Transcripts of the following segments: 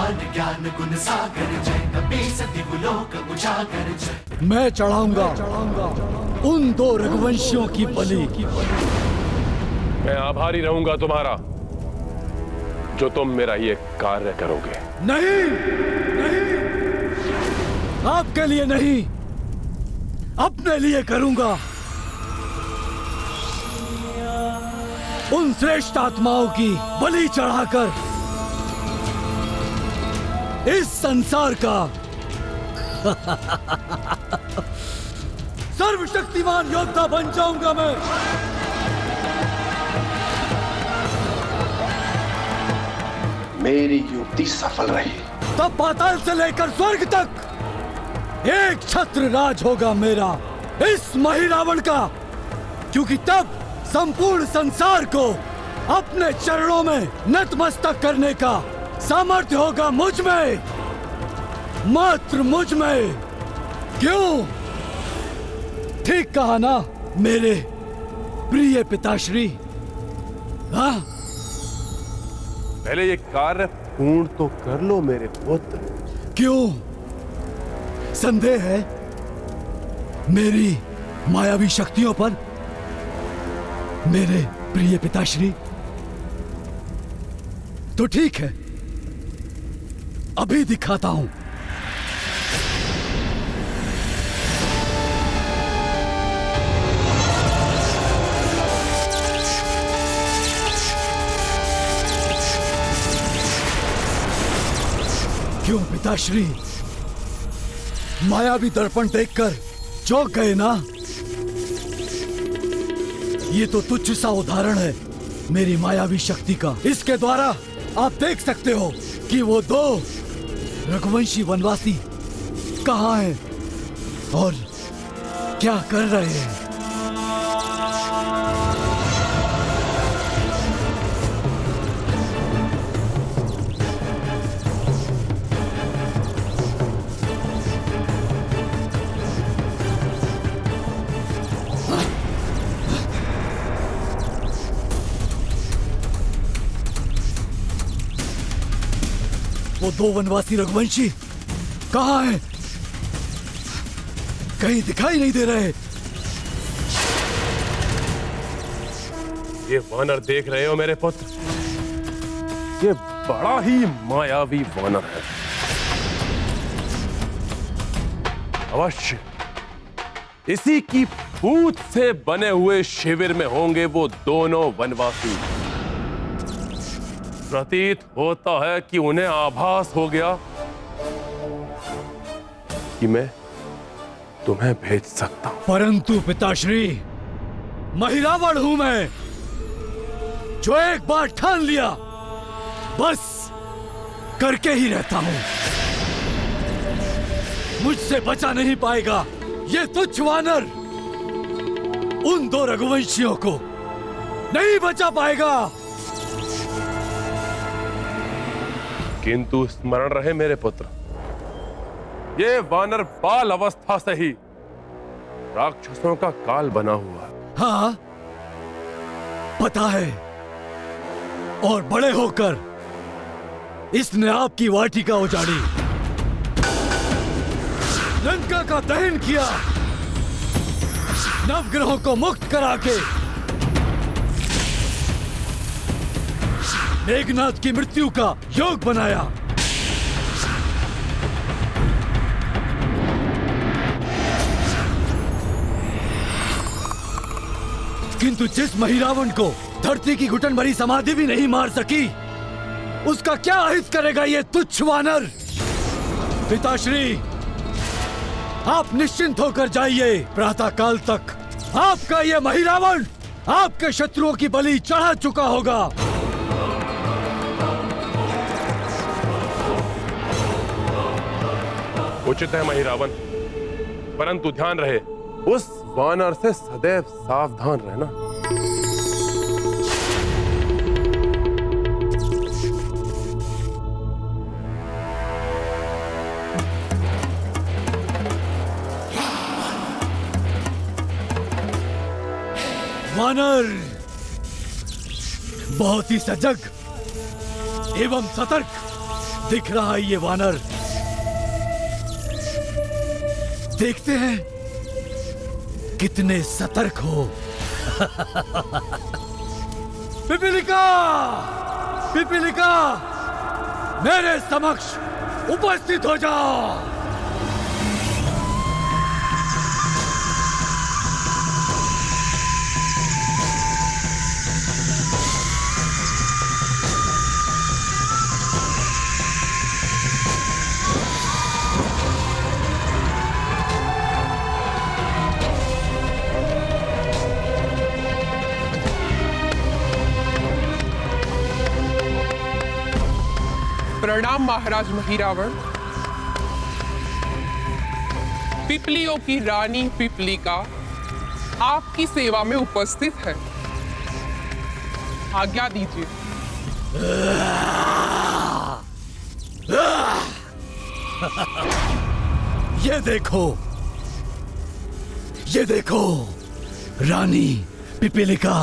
भगवान ज्ञान गुण सागर जय, कपी सती लोक उजागर जय। मैं चढ़ाऊंगा उन 2 रघुवंशियों की बलि। मैं आभारी रहूंगा तुम्हारा, जो तुम मेरा ये कार्य करोगे। नहीं, नहीं, आपके लिए नहीं, अपने लिए करूंगा। उन श्रेष्ठ आत्माओं की बलि चढ़ाकर इस संसार का सर्वशक्तिमान योद्धा बन जाऊंगा मैं। मेरी युक्ति सफल रही, तब पाताल से लेकर स्वर्ग तक एक छत्र राज होगा मेरा, इस महिरावण का। क्योंकि तब संपूर्ण संसार को अपने चरणों में नतमस्तक करने का सामर्थ्य होगा मुझ में, मात्र मुझ में। क्यों? ठीक कहा ना मेरे प्रिय पिताश्री? हाँ, पहले ये कार्य पूर्ण तो कर लो मेरे पुत्र। क्यों संदेह है मेरी मायावी शक्तियों पर मेरे प्रिय पिताश्री? तो ठीक है, अभी दिखाता हूं। क्यों पिताश्री, मायावी दर्पण देखकर चौंक गए ना? ये तो तुच्छ सा उदाहरण है मेरी मायावी शक्ति का। इसके द्वारा आप देख सकते हो कि वो 2 रघुवंशी वनवासी कहाँ हैं और क्या कर रहे हैं। वो 2 वनवासी रघुवंशी कहाँ हैं? कहीं दिखाई नहीं दे रहे। ये वानर देख रहे हो मेरे पुत्र, ये बड़ा ही मायावी वानर है। अवश्य इसी की पूंछ से बने हुए शिविर में होंगे वो दोनों वनवासी। प्रतीत होता है कि उन्हें आभास हो गया कि मैं तुम्हें भेज सकता हूं। परंतु पिताश्री, महिरावण हूं मैं, जो एक बार ठान लिया बस करके ही रहता हूं। मुझसे बचा नहीं पाएगा ये तुच्छ वानर। उन 2 रघुवंशियों को नहीं बचा पाएगा। किंतु स्मरण रहे मेरे पुत्र, ये वानर बाल अवस्था से ही राक्षसों का काल बना हुआ है। हाँ, पता है। और बड़े होकर इसने आपकी वाटिका उजाड़ी, लंका का दहन किया, नवग्रहों को मुक्त करा के मेघनाथ की मृत्यु का योग बनाया। किंतु जिस महिरावण को धरती की घुटन भरी समाधि भी नहीं मार सकी, उसका क्या हित करेगा ये तुच्छ वानर? पिताश्री, आप निश्चिंत होकर जाइए। प्रातः काल तक आपका ये महिरावण आपके शत्रुओं की बलि चढ़ा चुका होगा। उचित है महिरावण, परंतु ध्यान रहे उस वानर से सदैव सावधान रहना। वानर बहुत ही सजग एवं सतर्क दिख रहा है ये वानर? देखते हैं कितने सतर्क हो। पिपीलिका, पिपीलिका, मेरे समक्ष उपस्थित हो जाओ। प्रणाम महाराज महिरावण। पिपलियों की रानी पिपलिका आपकी सेवा में उपस्थित है। आज्ञा दीजिए। ये देखो, ये देखो, रानी पिपीलिका।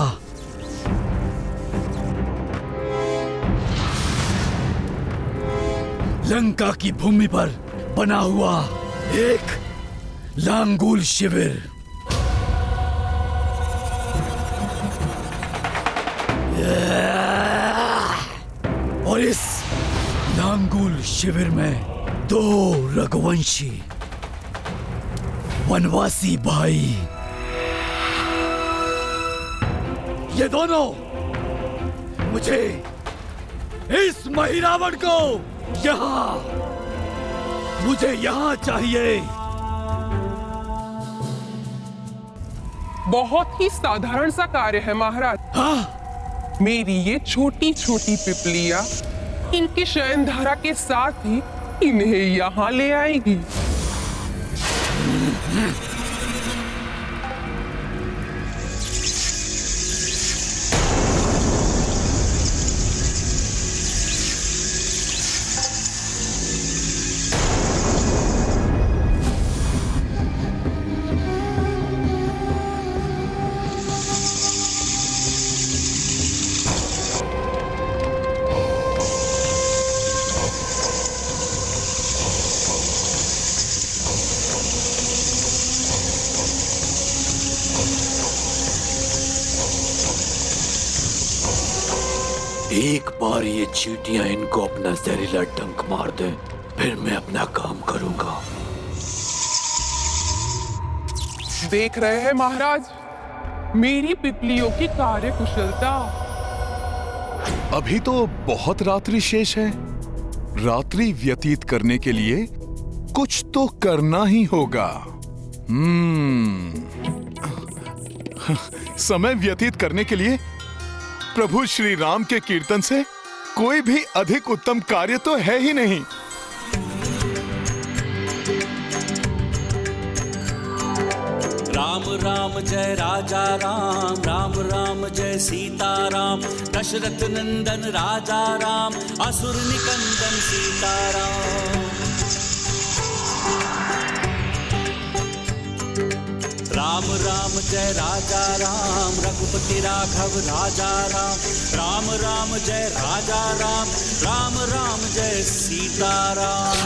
लंका की भूमि पर बना हुआ एक लांगुल शिविर। और इस लांगुल शिविर में 2 रघुवंशी वनवासी भाई, ये दोनों मुझे इस महिरावण को मुझे यहाँ चाहिए। बहुत ही साधारण सा कार्य है महाराज। हाँ? मेरी ये छोटी छोटी पिपलियां इनकी शयन धारा के साथ ही इन्हें यहाँ ले आएगी। एक बार ये चींटियां इनको अपना जहरीला डंक मार दे, फिर मैं अपना काम करूंगा। देख रहे हैं महाराज मेरी पिपलियों की कार्य कुशलता। अभी तो बहुत रात्रि शेष है। रात्रि व्यतीत करने के लिए कुछ तो करना ही होगा। समय व्यतीत करने के लिए प्रभु श्री राम के कीर्तन से कोई भी अधिक उत्तम कार्य तो है ही नहीं। राम राम जय राजा राम, राम राम जय सीता राम। दशरथ नंदन राजा राम, असुर निकंदन सीता राम। राम राम जय राजा राम, रघुपति राघव राजा राम। राम राम जय राजा राम, राम राम जय सीता राम।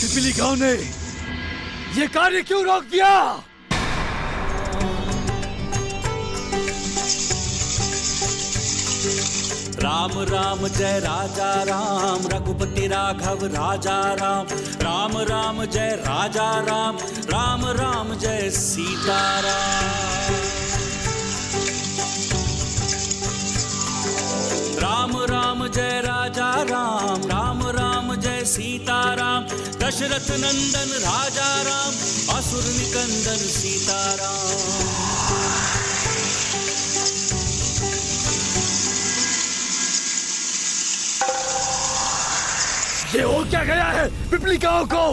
पिपीलिकाओं ने ये कार्य क्यों रोक दिया? राम राम जय राजा राम, रघुपति राघव राजा राम। राम राम जय राजा राम, राम राम जय सीता राम। राम राम जय राजा राम, राम राम जय सीता राम। दशरथ नंदन राजा राम, असुर निकंदन सीता राम। ये हो क्या गया है पिपलिकाओं को?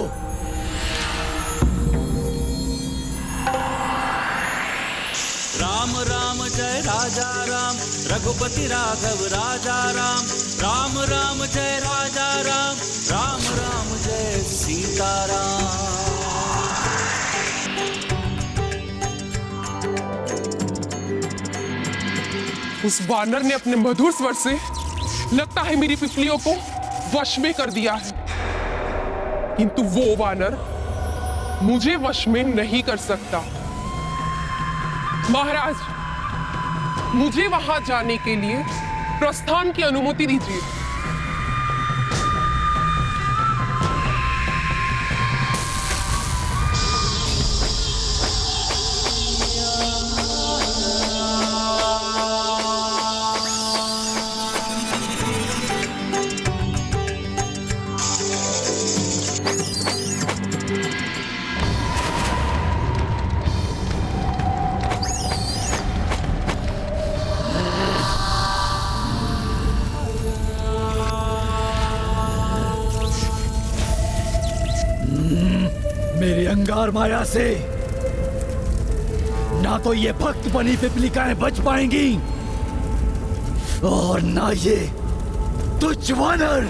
राम राम राम जय राजा राम रघुपति राघव राजा राम राम राम जय राजा राम राम राम जय सीताराम। उस वानर ने अपने मधुर स्वर से लगता है मेरी पिपलियों को वश में कर दिया है, किंतु वो वानर मुझे वश में नहीं कर सकता। महाराज, मुझे वहां जाने के लिए प्रस्थान की अनुमति दीजिए। मेरी अंगार माया से ना तो ये भक्त बनी पिपलिकाएं बच पाएंगी और ना ये तुच्छ वानर।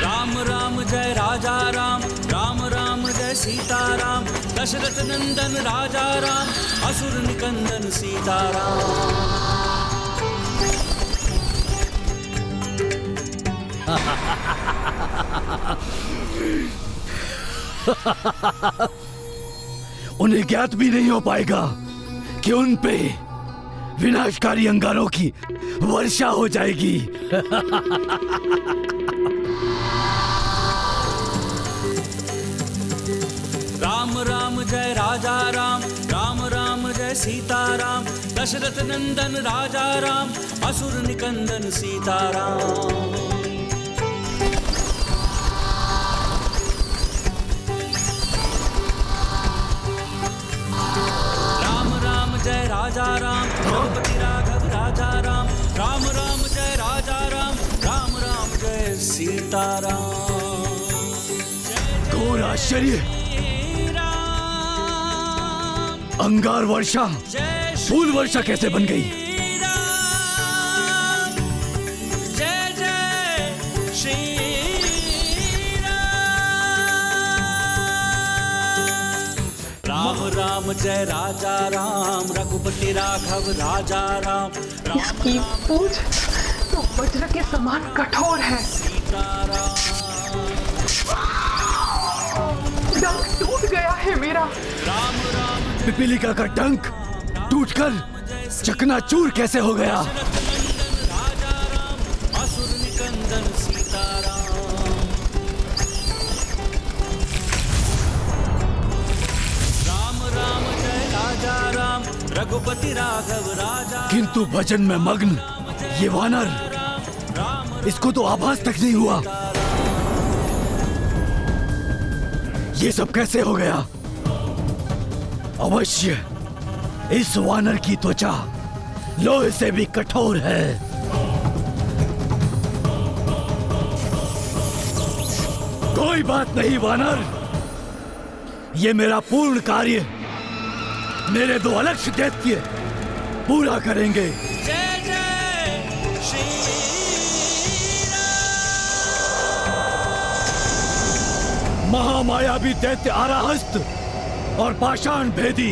राम राम जय राजा राम राम राम जय सीताराम दशरथ नंदन राजा राम असुर निकंदन सीताराम। उन्हें ज्ञात भी नहीं हो पाएगा कि उन पे विनाशकारी अंगारों की वर्षा हो जाएगी। राम राम जय राजा राम राम राम जय सीताराम दशरथ नंदन राजा राम असुर निकंदन सीताराम। राम राम जय राजा राम रघुपति राघव राजा राम राम राम जय राजा राम राम राम जय सीताराम। घोर आश्चर्य! अंगार वर्षा फूल वर्षा कैसे बन गई? जय जय श्री राम राम जय राजा राम रघुपति राघव राजा राम इसकी पूंछ तो वज्र के समान कठोर है। डंक टूट गया है मेरा। राम राम पिपीलिका का डंक टूटकर चकनाचूर कैसे हो गया? राजा राम असुर निकंदन सीताराम। राम राम जय राजा राम रघुपति राघव राजा। किंतु भजन में मग्न ये वानर, इसको तो आभास तक नहीं हुआ। ये सब कैसे हो गया? अवश्य इस वानर की त्वचा लोहे से भी कठोर है। कोई बात नहीं वानर, ये मेरा पूर्ण कार्य मेरे दो अलक्ष्य दैत्य पूरा करेंगे। जय जय श्री महामायावी दैत्य आराहस्त और पाषाण भेदी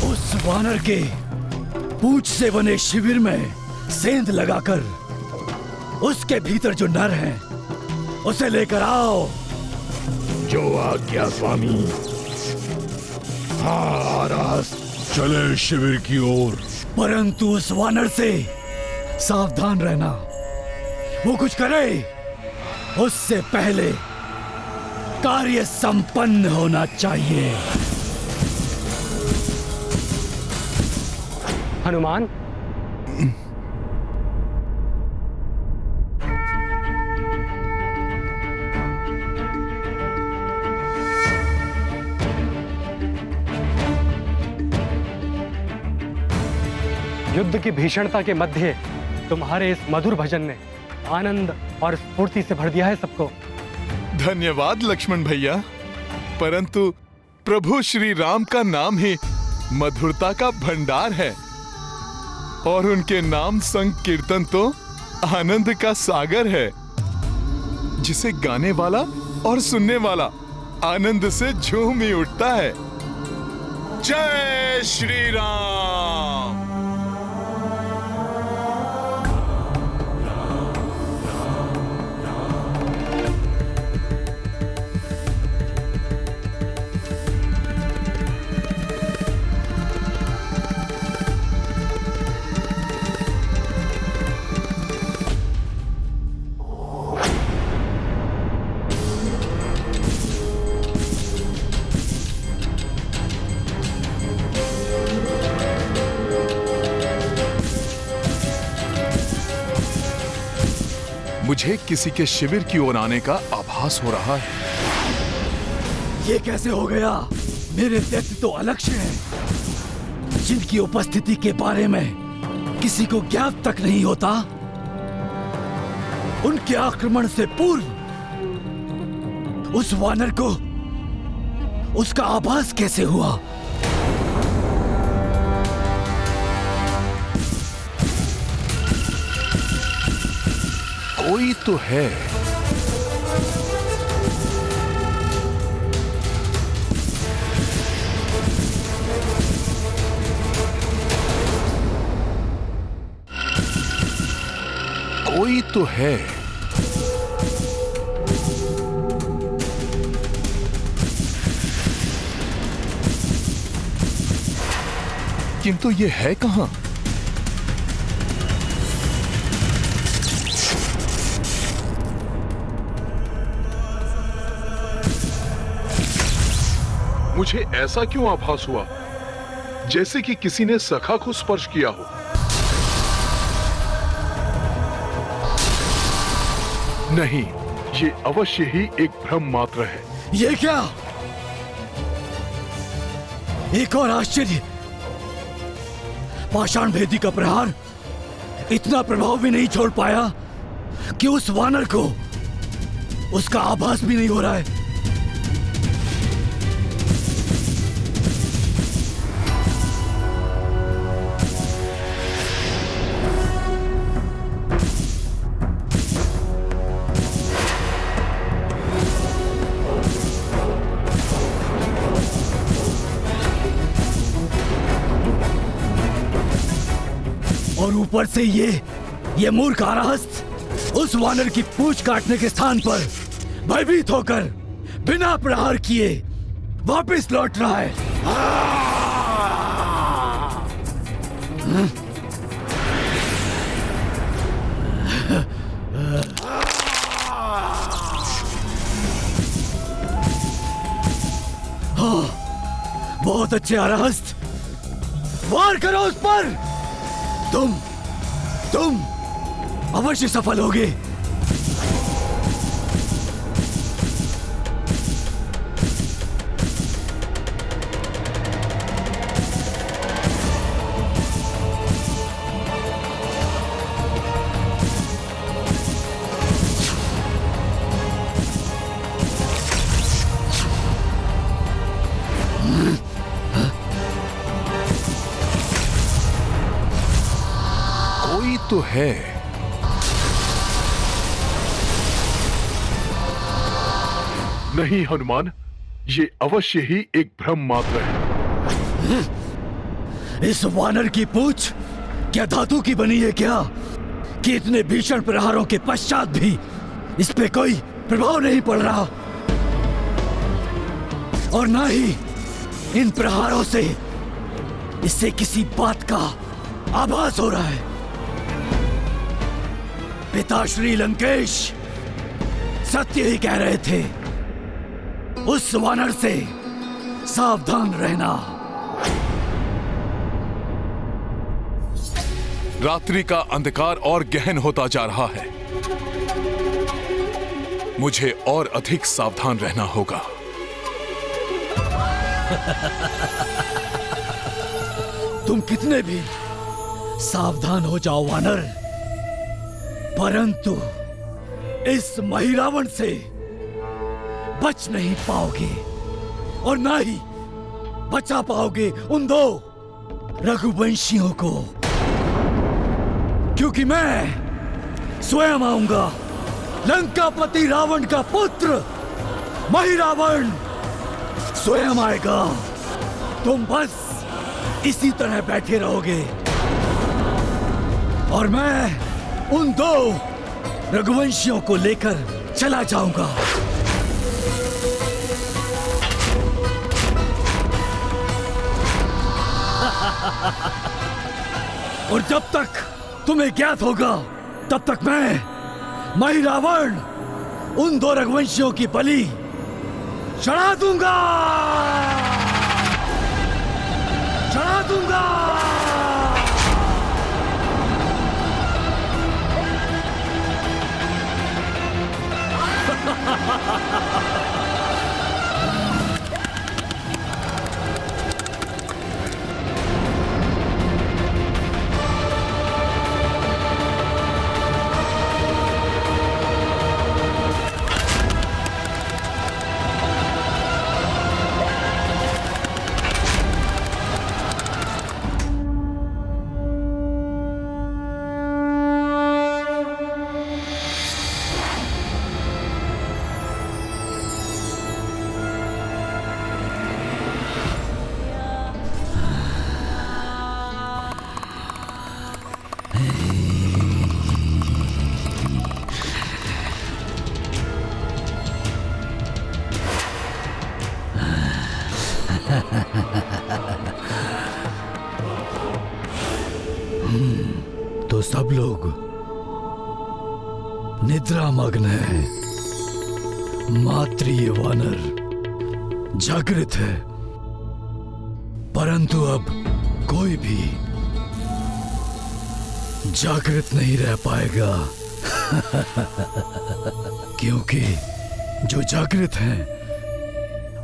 उस वानर के पूंछ से बने शिविर में सेंध लगाकर उसके भीतर जो नर है उसे लेकर आओ। जो आज्ञा स्वामी। हाँ आराहस्त, चले शिविर की ओर। परंतु उस वानर से सावधान रहना, वो कुछ करे उससे पहले कार्य संपन्न होना चाहिए। हनुमान, युद्ध की भीषणता के मध्य तुम्हारे इस मधुर भजन ने आनंद और स्फूर्ति से भर दिया है सबको। धन्यवाद लक्ष्मण भैया, परंतु प्रभु श्री राम का नाम ही मधुरता का भंडार है और उनके नाम संकीर्तन तो आनंद का सागर है, जिसे गाने वाला और सुनने वाला आनंद से झूम ही उठता है। जय श्री राम। मुझे किसी के शिविर की ओर आने का आभास हो रहा है। ये कैसे हो गया? मेरे दैत्य तो अलक्ष्य हैं, जिनकी उपस्थिति के बारे में किसी को ज्ञात तक नहीं होता। उनके आक्रमण से पूर्व उस वानर को उसका आभास कैसे हुआ? कोई तो है। कोई तो है। किंतु ये है कहां? मुझे ऐसा क्यों आभास हुआ जैसे कि किसी ने सखा को स्पर्श किया हो। नहीं, ये अवश्य ही एक भ्रम मात्र है। ये क्या? एक और आश्चर्य, पाषाण भेदी का प्रहार इतना प्रभाव भी नहीं छोड़ पाया कि उस वानर को उसका आभास भी नहीं हो रहा है। और ऊपर से ये मूर्ख आराहस्त उस वानर की पूंछ काटने के स्थान पर भयभीत होकर बिना प्रहार किए वापस लौट रहा है। बहुत अच्छे आराहस्त, वार करो उस पर। तुम अवश्य सफल होगे। तो है। नहीं हनुमान, ये अवश्य ही एक भ्रम मात्र है। इस वानर की पूंछ क्या धातु की बनी है क्या, कि इतने भीषण प्रहारों के पश्चात भी इस पे कोई प्रभाव नहीं पड़ रहा? और ना ही इन प्रहारों से इससे किसी बात का आभास हो रहा है। पिता श्री लंकेश सत्य ही कह रहे थे, उस वानर से सावधान रहना। रात्रि का अंधकार और गहन होता जा रहा है। मुझे और अधिक सावधान रहना होगा। तुम कितने भी सावधान हो जाओ वानर, परंतु इस महिरावण से बच नहीं पाओगे और ना ही बचा पाओगे उन दो रघुवंशियों को, क्योंकि मैं स्वयं आऊंगा, लंकापति रावण का पुत्र महिरावण स्वयं आएगा। तुम बस इसी तरह बैठे रहोगे और मैं उन दो रघुवंशियों को लेकर चला जाऊंगा। और जब तक तुम्हें ज्ञात होगा तब तक मैं महिरावण उन दो रघुवंशियों की बलि चढ़ा दूंगा, चढ़ा दूंगा। तो सब लोग निद्रा मग्न है, मात्र ये वानर जागृत है, परंतु अब कोई भी जागृत नहीं रह पाएगा क्योंकि जो जागृत हैं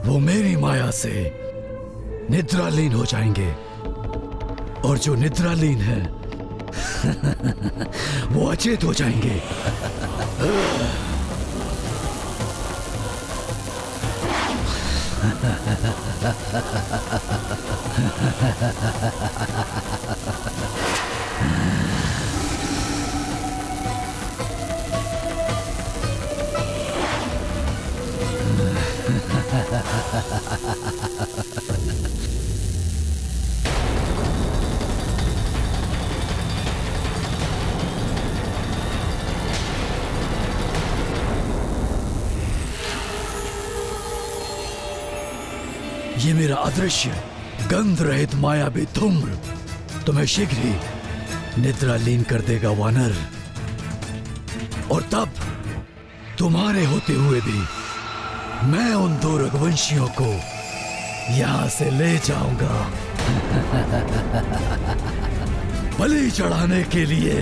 वो मेरी माया से निद्रालीन हो जाएंगे और जो निद्रालीन है वो अचेत हो जाएंगे। ये मेरा अदृश्य गंध रहित मायावी धूम्र तुम्हें शीघ्र ही निद्रालीन कर देगा वानर, और तब तुम्हारे होते हुए भी मैं उन दो रघुवंशियों को यहां से ले जाऊंगा बलि चढ़ाने के लिए।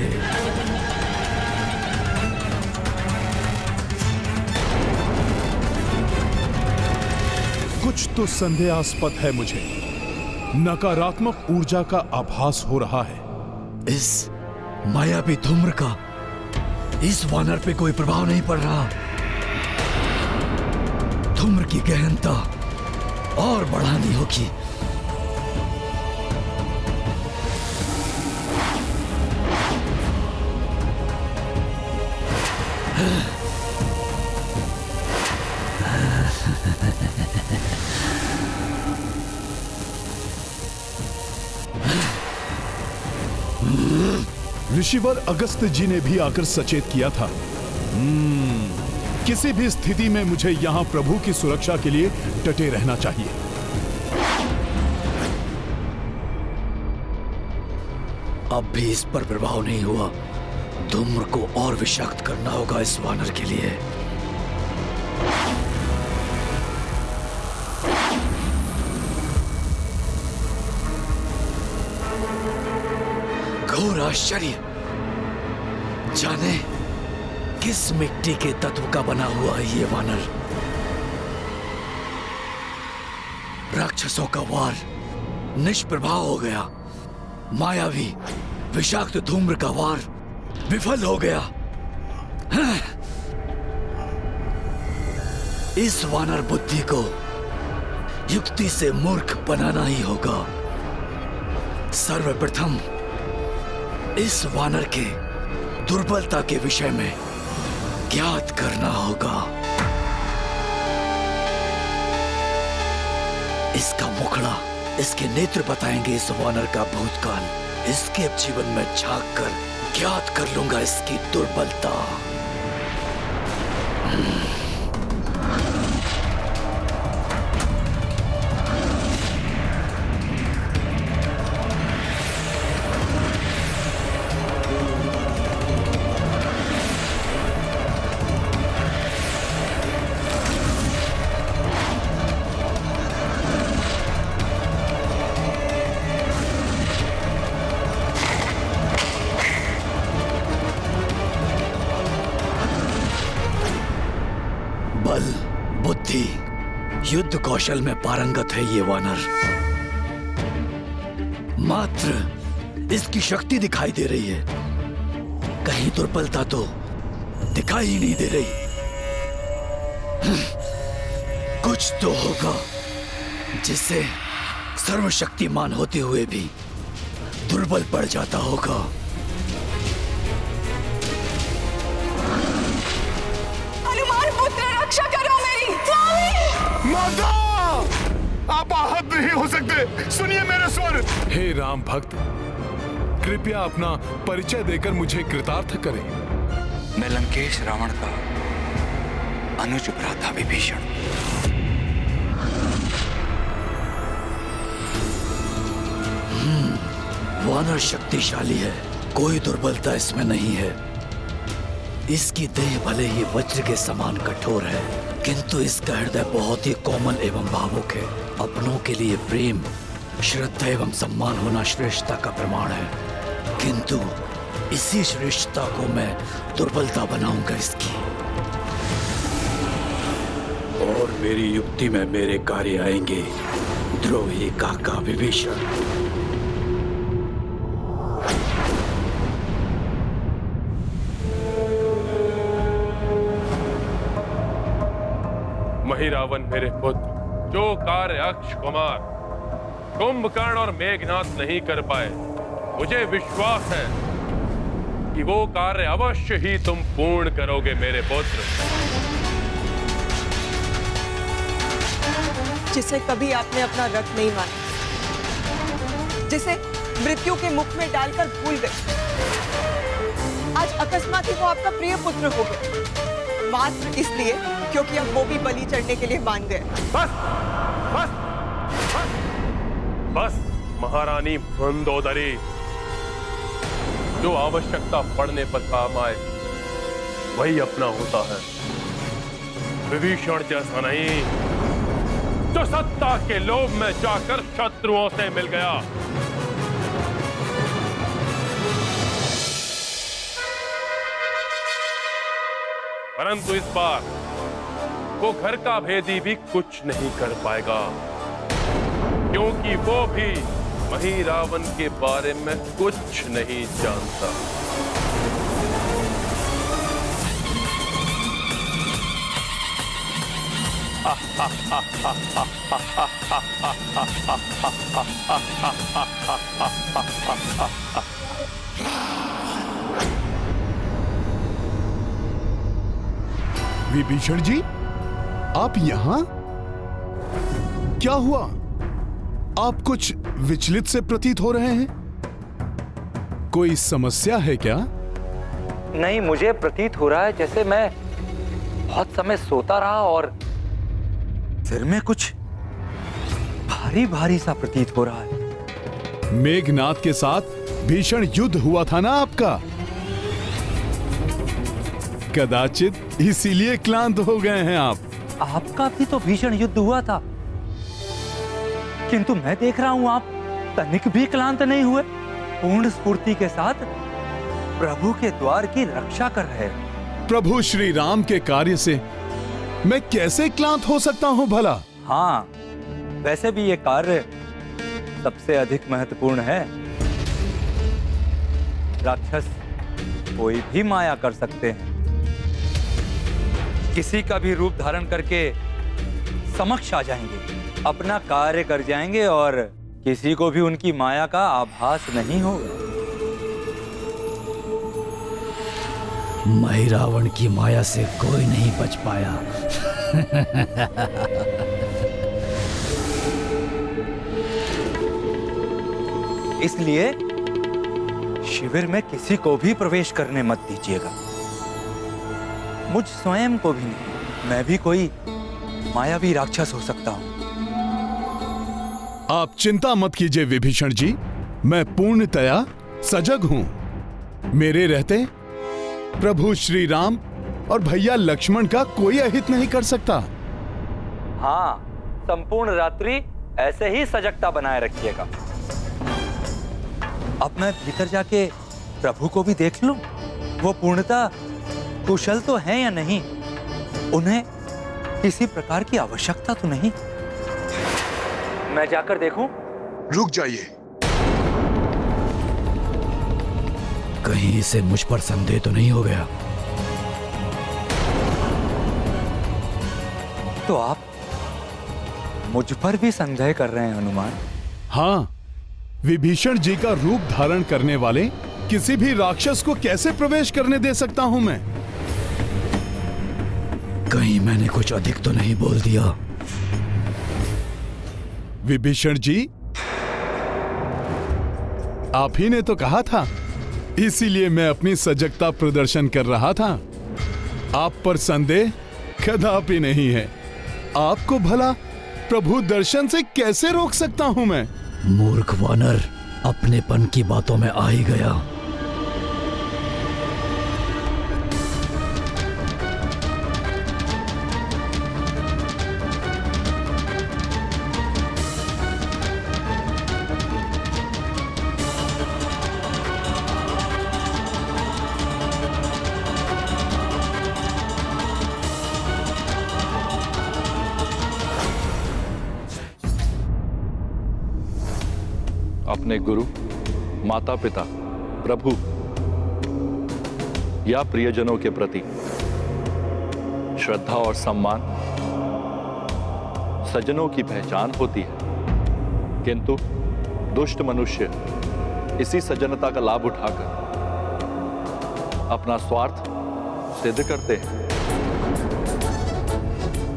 कुछ तो संदेहास्पद है, मुझे नकारात्मक ऊर्जा का आभास हो रहा है। इस मायावी धूम्र का इस वानर पे कोई प्रभाव नहीं पड़ रहा। धूम्र की गहनता और बढ़ानी होगी। ऋषिवर अगस्त जी ने भी आकर सचेत किया था। किसी भी स्थिति में मुझे यहां प्रभु की सुरक्षा के लिए डटे रहना चाहिए। अब भी इस पर प्रभाव नहीं हुआ। धूम्र को और विषाक्त करना होगा इस वानर के लिए। घोर आश्चर्य, जाने किस मिट्टी के तत्व का बना हुआ है ये वानर। राक्षसों का वार निष्प्रभाव हो गया। मायावी विषाक्त धूम्र का वार विफल हो गया। इस वानर बुद्धि को युक्ति से मूर्ख बनाना ही होगा। सर्वप्रथम इस वानर के दुर्बलता के विषय में ज्ञात करना होगा। इसका मुखड़ा, इसके नेत्र बताएंगे इस वानर का भूतकाल। इसके जीवन में झांक कर ज्ञात कर लूंगा इसकी दुर्बलता। बल, बुद्धि, युद्ध कौशल में पारंगत है ये वानर। मात्र इसकी शक्ति दिखाई दे रही है, कहीं दुर्बलता तो दिखाई ही नहीं दे रही। कुछ तो होगा जिससे सर्वशक्तिमान होते हुए भी दुर्बल पड़ जाता होगा। रक्षा करो मेरी स्वामी। माता, आप आहत नहीं हो सकते, सुनिए मेरे स्वर। हे राम भक्त, कृपया अपना परिचय देकर मुझे कृतार्थ करें। मैं लंकेश रावण का अनुज भ्राता विभीषण। वानर शक्तिशाली है, कोई दुर्बलता इसमें नहीं है। इसकी देह भले ही वज्र के समान कठोर है, किंतु इसका हृदय बहुत ही कोमल एवं भावुक है। अपनों के लिए प्रेम, श्रद्धा एवं सम्मान होना श्रेष्ठता का प्रमाण है, किंतु इसी श्रेष्ठता को मैं दुर्बलता बनाऊंगा इसकी। और मेरी युक्ति में मेरे कार्य आएंगे द्रोही काका विभीषण। महिरावन मेरे पुत्र, जो कार्य अक्ष कुमार, कुंभकर्ण और मेघनाथ नहीं कर पाए, मुझे विश्वास है कि वो कार्य अवश्य ही तुम पूर्ण करोगे मेरे पुत्र। जिसे कभी आपने अपना रथ नहीं माना, जिसे मृत्यु के मुख में डालकर भूल गए, आज अकस्मात ही वो आपका प्रिय पुत्र हो गए, मात्र इसलिए क्योंकि अब वो भी बलि चढ़ने के लिए मान गए। बस बस बस बस महारानी मंदोदरी, जो आवश्यकता पड़ने पर काम आए वही अपना होता है। विभीषण जैसा नहीं, जो सत्ता के लोभ में जाकर शत्रुओं से मिल गया। परंतु इस बार वो घर का भेदी भी कुछ नहीं कर पाएगा, क्योंकि वो भी महिरावन के बारे में कुछ नहीं जानता। विभीषण जी, आप यहाँ? क्या हुआ? आप कुछ विचलित से प्रतीत हो रहे हैं। कोई समस्या है क्या? नहीं, मुझे प्रतीत हो रहा है जैसे मैं बहुत समय सोता रहा और सिर में कुछ भारी भारी सा प्रतीत हो रहा है। मेघनाथ के साथ भीषण युद्ध हुआ था ना आपका? कदाचित इसीलिए क्लांत हो गए हैं आप। आपका भी तो भीषण युद्ध हुआ था, किंतु मैं देख रहा हूं आप तनिक भी क्लांत नहीं हुए, पूर्ण स्फूर्ति के साथ प्रभु के द्वार की रक्षा कर रहे हैं। प्रभु श्री राम के कार्य से मैं कैसे क्लांत हो सकता हूं भला? हाँ, वैसे भी ये कार्य सबसे अधिक महत्वपूर्ण है। राक्षस कोई भी माया कर सकते हैं, किसी का भी रूप धारण करके समक्ष आ जाएंगे, अपना कार्य कर जाएंगे और किसी को भी उनकी माया का आभास नहीं होगा। महिरावण की माया से कोई नहीं बच पाया। इसलिए शिविर में किसी को भी प्रवेश करने मत दीजिएगा, मुझ स्वयं को भी नहीं। मैं भी कोई मायावी राक्षस हो सकता हूं। आप चिंता मत कीजिए विभीषण जी, मैं पूर्णतया सजग हूं। मेरे रहते प्रभु श्री राम और भैया लक्ष्मण का कोई अहित नहीं कर सकता। हाँ, संपूर्ण रात्रि ऐसे ही सजगता बनाए रखिएगा। अब मैं भीतर जाके प्रभु को भी देख लूं, वो पूर्णतः कुशल तो है या नहीं, उन्हें किसी प्रकार की आवश्यकता तो नहीं। मैं जाकर देखूं? रुक जाइए। कहीं इसे मुझ पर संदेह तो नहीं हो गया? तो आप मुझ पर भी संदेह कर रहे हैं हनुमान? हाँ, विभीषण जी का रूप धारण करने वाले किसी भी राक्षस को कैसे प्रवेश करने दे सकता हूं मैं? कहीं मैंने कुछ अधिक तो नहीं बोल दिया? विभीषण जी, आप ही ने तो कहा था, इसीलिए मैं अपनी सजगता प्रदर्शन कर रहा था। आप पर संदेह कदापि नहीं है। आपको भला प्रभु दर्शन से कैसे रोक सकता हूं मैं? मूर्ख वानर, अपनेपन की बातों में आ ही गया। अपने गुरु, माता पिता, प्रभु या प्रियजनों के प्रति श्रद्धा और सम्मान सज्जनों की पहचान होती है, किंतु दुष्ट मनुष्य इसी सज्जनता का लाभ उठाकर अपना स्वार्थ सिद्ध करते हैं।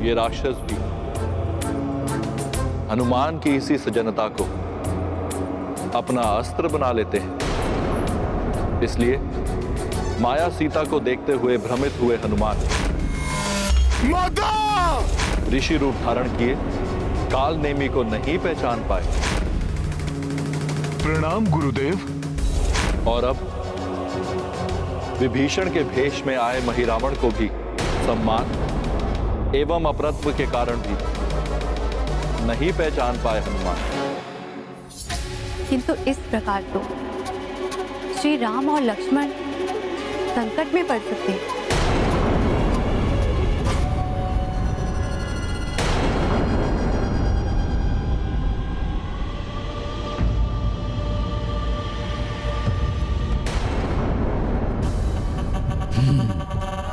ये राक्षस भी हनुमान की इसी सज्जनता को अपना अस्त्र बना लेते हैं। इसलिए माया सीता को देखते हुए भ्रमित हुए हनुमान ऋषि रूप धारण किए काल नेमी को नहीं पहचान पाए। प्रणाम गुरुदेव। और अब विभीषण के भेष में आए महिरावण को भी सम्मान एवं अपरत्व के कारण भी नहीं पहचान पाए हनुमान। किंतु इस प्रकार तो श्री राम और लक्ष्मण संकट में पड़ सकते हैं।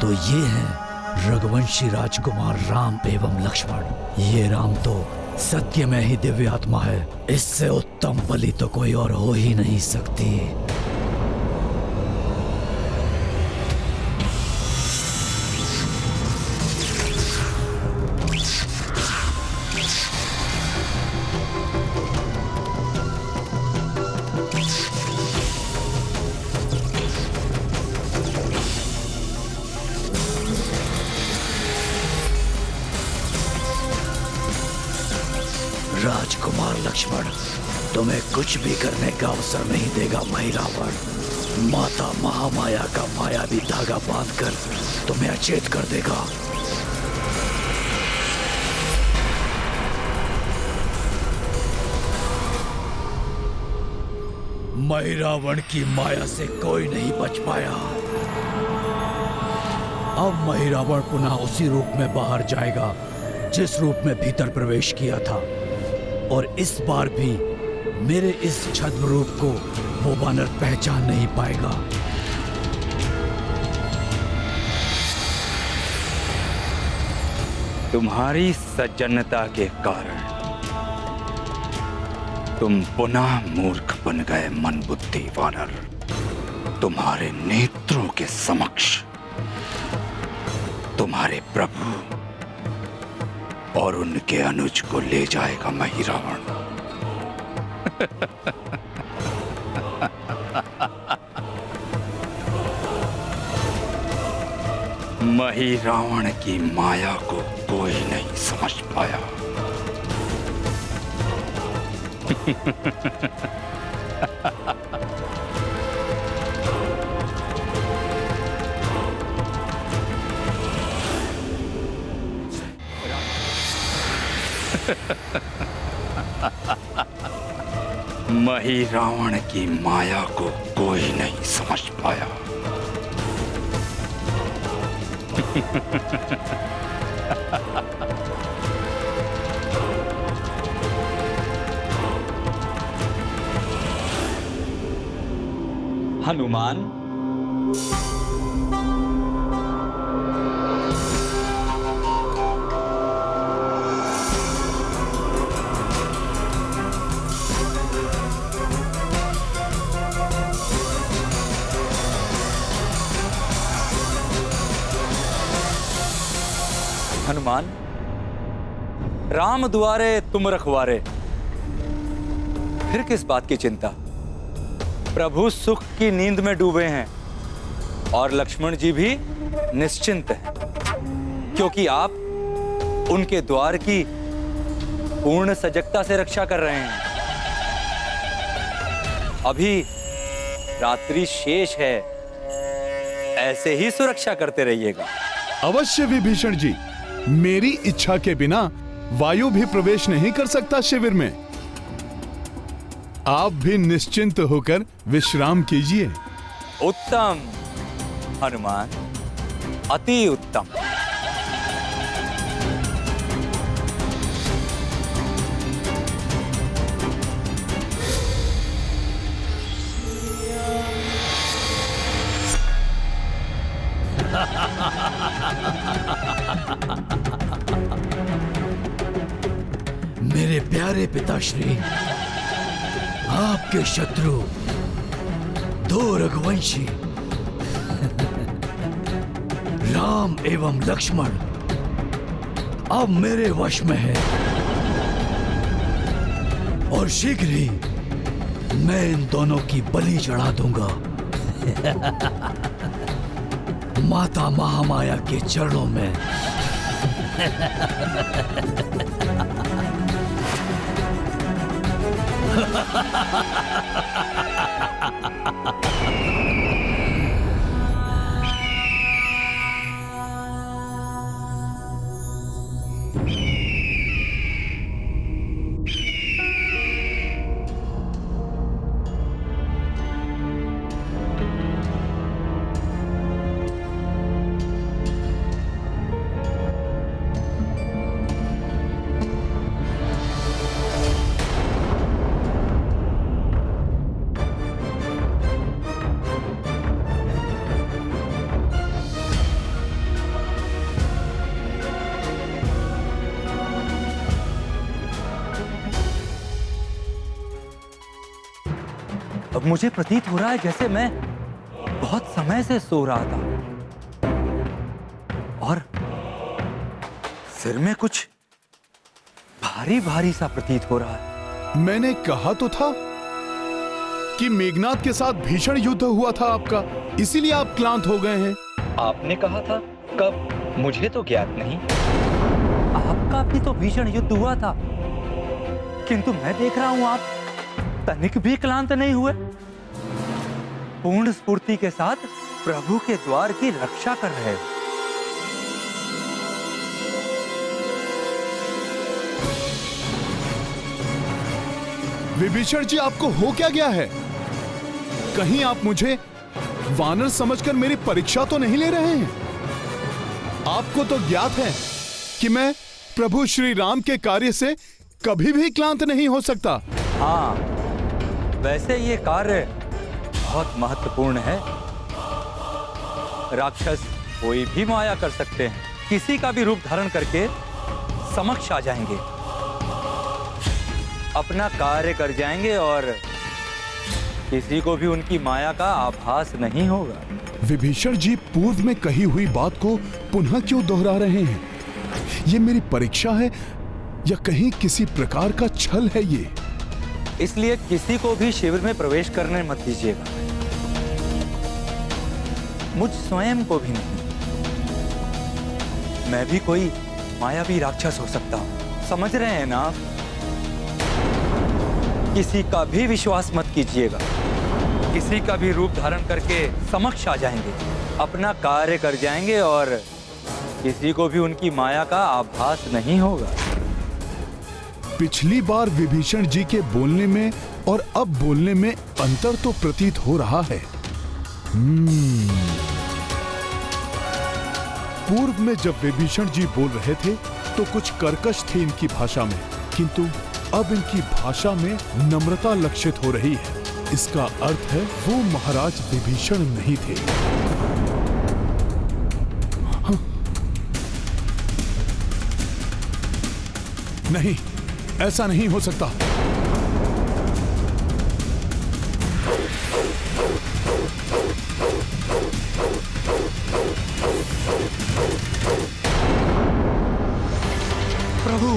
तो ये हैं रघुवंशी राजकुमार राम एवं लक्ष्मण। ये राम तो सत्य में ही दिव्य आत्मा है, इससे उत्तम बलि तो कोई और हो ही नहीं सकती। राजकुमार लक्ष्मण, तुम्हें कुछ भी करने का अवसर नहीं देगा महिरावण। माता महामाया का मायावी धागा बांधकर तुम्हें अचेत कर देगा। महिरावण की माया से कोई नहीं बच पाया। अब महिरावण पुनः उसी रूप में बाहर जाएगा जिस रूप में भीतर प्रवेश किया था, और इस बार भी मेरे इस छद्म रूप को वो वानर पहचान नहीं पाएगा। तुम्हारी सज्जनता के कारण तुम पुनः मूर्ख बन गए मनबुद्धि वानर। तुम्हारे नेत्रों के समक्ष तुम्हारे प्रभु और उनके अनुज को ले जाएगा मही रावण। मही रावण की माया को कोई नहीं समझ पाया। मही रावण की माया को कोई नहीं समझ पाया। हनुमान, हनुमान, राम दुआरे तुम रखवारे। फिर किस बात की चिंता? प्रभु सुख की नींद में डूबे हैं और लक्ष्मण जी भी निश्चिंत हैं, क्योंकि आप उनके द्वार की पूर्ण सजगता से रक्षा कर रहे हैं। अभी रात्रि शेष है, ऐसे ही सुरक्षा करते रहिएगा। अवश्य विभीषण जी, मेरी इच्छा के बिना वायु भी प्रवेश नहीं कर सकता शिविर में। आप भी निश्चिंत होकर विश्राम कीजिए। उत्तम हनुमान, अति उत्तम। मेरे प्यारे पिताश्री, आपके शत्रु दो रघुवंशी राम एवं लक्ष्मण अब मेरे वश में है और शीघ्र ही मैं इन दोनों की बलि चढ़ा दूंगा माता महामाया के चरणों में। अब मुझे प्रतीत हो रहा है जैसे मैं बहुत समय से सो रहा था और सिर में कुछ भारी भारी सा प्रतीत हो रहा है। मैंने कहा तो था कि मेघनाद के साथ भीषण युद्ध हुआ था आपका, इसीलिए आप क्लांत हो गए हैं। आपने कहा था कब? मुझे तो ज्ञात नहीं। आपका भी तो भीषण युद्ध हुआ था, किंतु मैं देख रहा हूं आप तनिक भी क्लांत नहीं हुए। पूर्ण स्फूर्ति के साथ प्रभु के द्वार की रक्षा कर रहे हो। विभीषण जी, आपको हो क्या गया है? कहीं आप मुझे वानर समझकर मेरी परीक्षा तो नहीं ले रहे हैं? आपको तो ज्ञात है कि मैं प्रभु श्री राम के कार्य से कभी भी क्लांत नहीं हो सकता। हाँ, वैसे ये कार्य बहुत महत्वपूर्ण है। राक्षस कोई भी माया कर सकते हैं, किसी का भी रूप धारण करके समक्ष आ जाएंगे, अपना कार्य कर जाएंगे और किसी को भी उनकी माया का आभास नहीं होगा। विभीषण जी पूर्व में कही हुई बात को पुनः क्यों दोहरा रहे हैं? ये मेरी परीक्षा है या कहीं किसी प्रकार का छल है ये? इसलिए किसी को भी शिविर में प्रवेश करने मत दीजिएगा, मुझ स्वयं को भी नहीं। मैं भी कोई मायावी राक्षस हो सकता हूं, समझ रहे हैं ना आप? किसी का भी विश्वास मत कीजिएगा, किसी का भी रूप धारण करके समक्ष आ जाएंगे, अपना कार्य कर जाएंगे और किसी को भी उनकी माया का आभास नहीं होगा। पिछली बार विभीषण जी के बोलने में और अब बोलने में अंतर तो प्रतीत हो रहा है। पूर्व में जब विभीषण जी बोल रहे थे तो कुछ कर्कश थे इनकी भाषा में, किंतु अब इनकी भाषा में नम्रता लक्षित हो रही है। इसका अर्थ है वो महाराज विभीषण नहीं थे। नहीं, ऐसा नहीं हो सकता। प्रभु,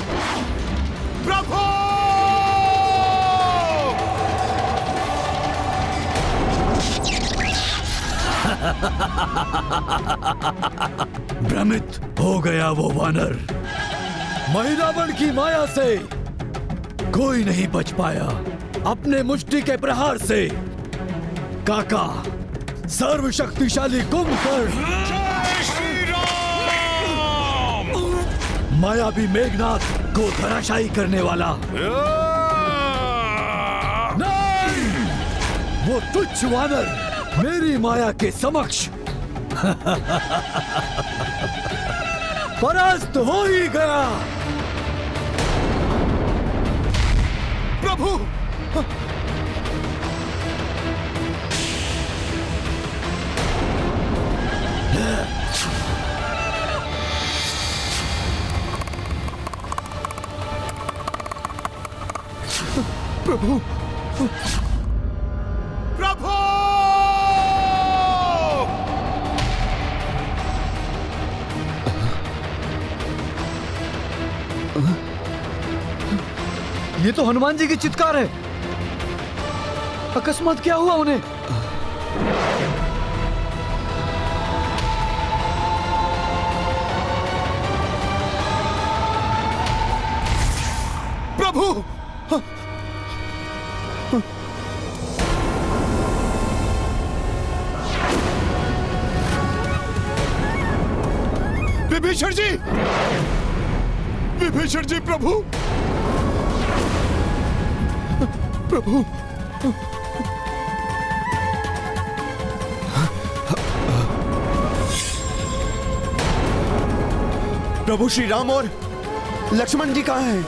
प्रभु! भ्रमित हो गया वो वानर। महिरावण की माया से कोई नहीं बच पाया। अपने मुष्टि के प्रहार से काका सर्वशक्तिशाली कुंभकर्ण मायावी मेघनाथ को धराशायी करने वाला। नहीं! वो तुच्छ वानर मेरी माया के समक्ष परास्त हो ही गया। प्रभु! प्रभु! प्रभु! ये तो हनुमान जी की चित्कार है। अकस्मात क्या हुआ उन्हें? प्रभु! विभीषण जी! विभीषण जी, प्रभु! प्रभु! प्रभु श्री राम और लक्ष्मण जी कहाँ हैं?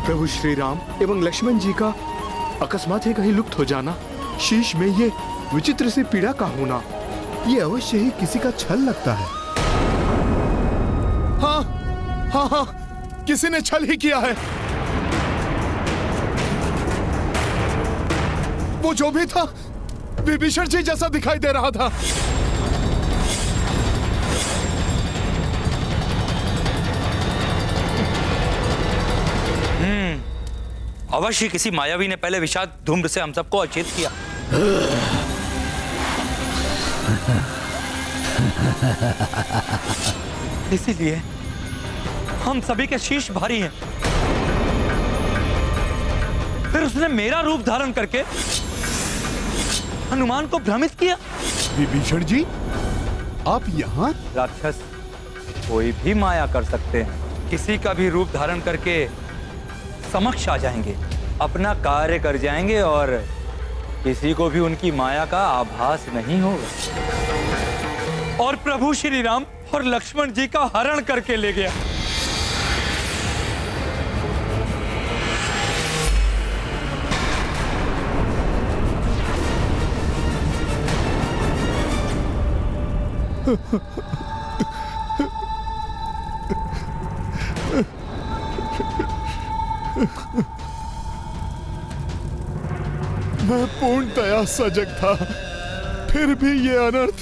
प्रभु श्री राम एवं लक्ष्मण जी का अकस्मात ही कहीं लुप्त हो जाना, शीश में ये विचित्र सी पीड़ा का होना, ये अवश्य ही किसी का छल लगता है। हाँ, हाँ, हाँ, किसी ने छल ही किया है। वो जो भी था विभीषण जी जैसा दिखाई दे रहा था। अवश्य किसी मायावी ने पहले विषाद धूम्र से हम सबको अचेत किया। इसीलिए हम सभी के शीश भारी हैं। फिर उसने मेरा रूप धारण करके हनुमान को भ्रमित किया। विभीषण जी, आप यहाँ? राक्षस कोई भी माया कर सकते हैं, किसी का भी रूप धारण करके समक्ष आ जाएंगे, अपना कार्य कर जाएंगे और किसी को भी उनकी माया का आभास नहीं होगा। और प्रभु श्री राम और लक्ष्मण जी का हरण करके ले गया। मैं पूर्णतया सजग था, फिर भी ये अनर्थ।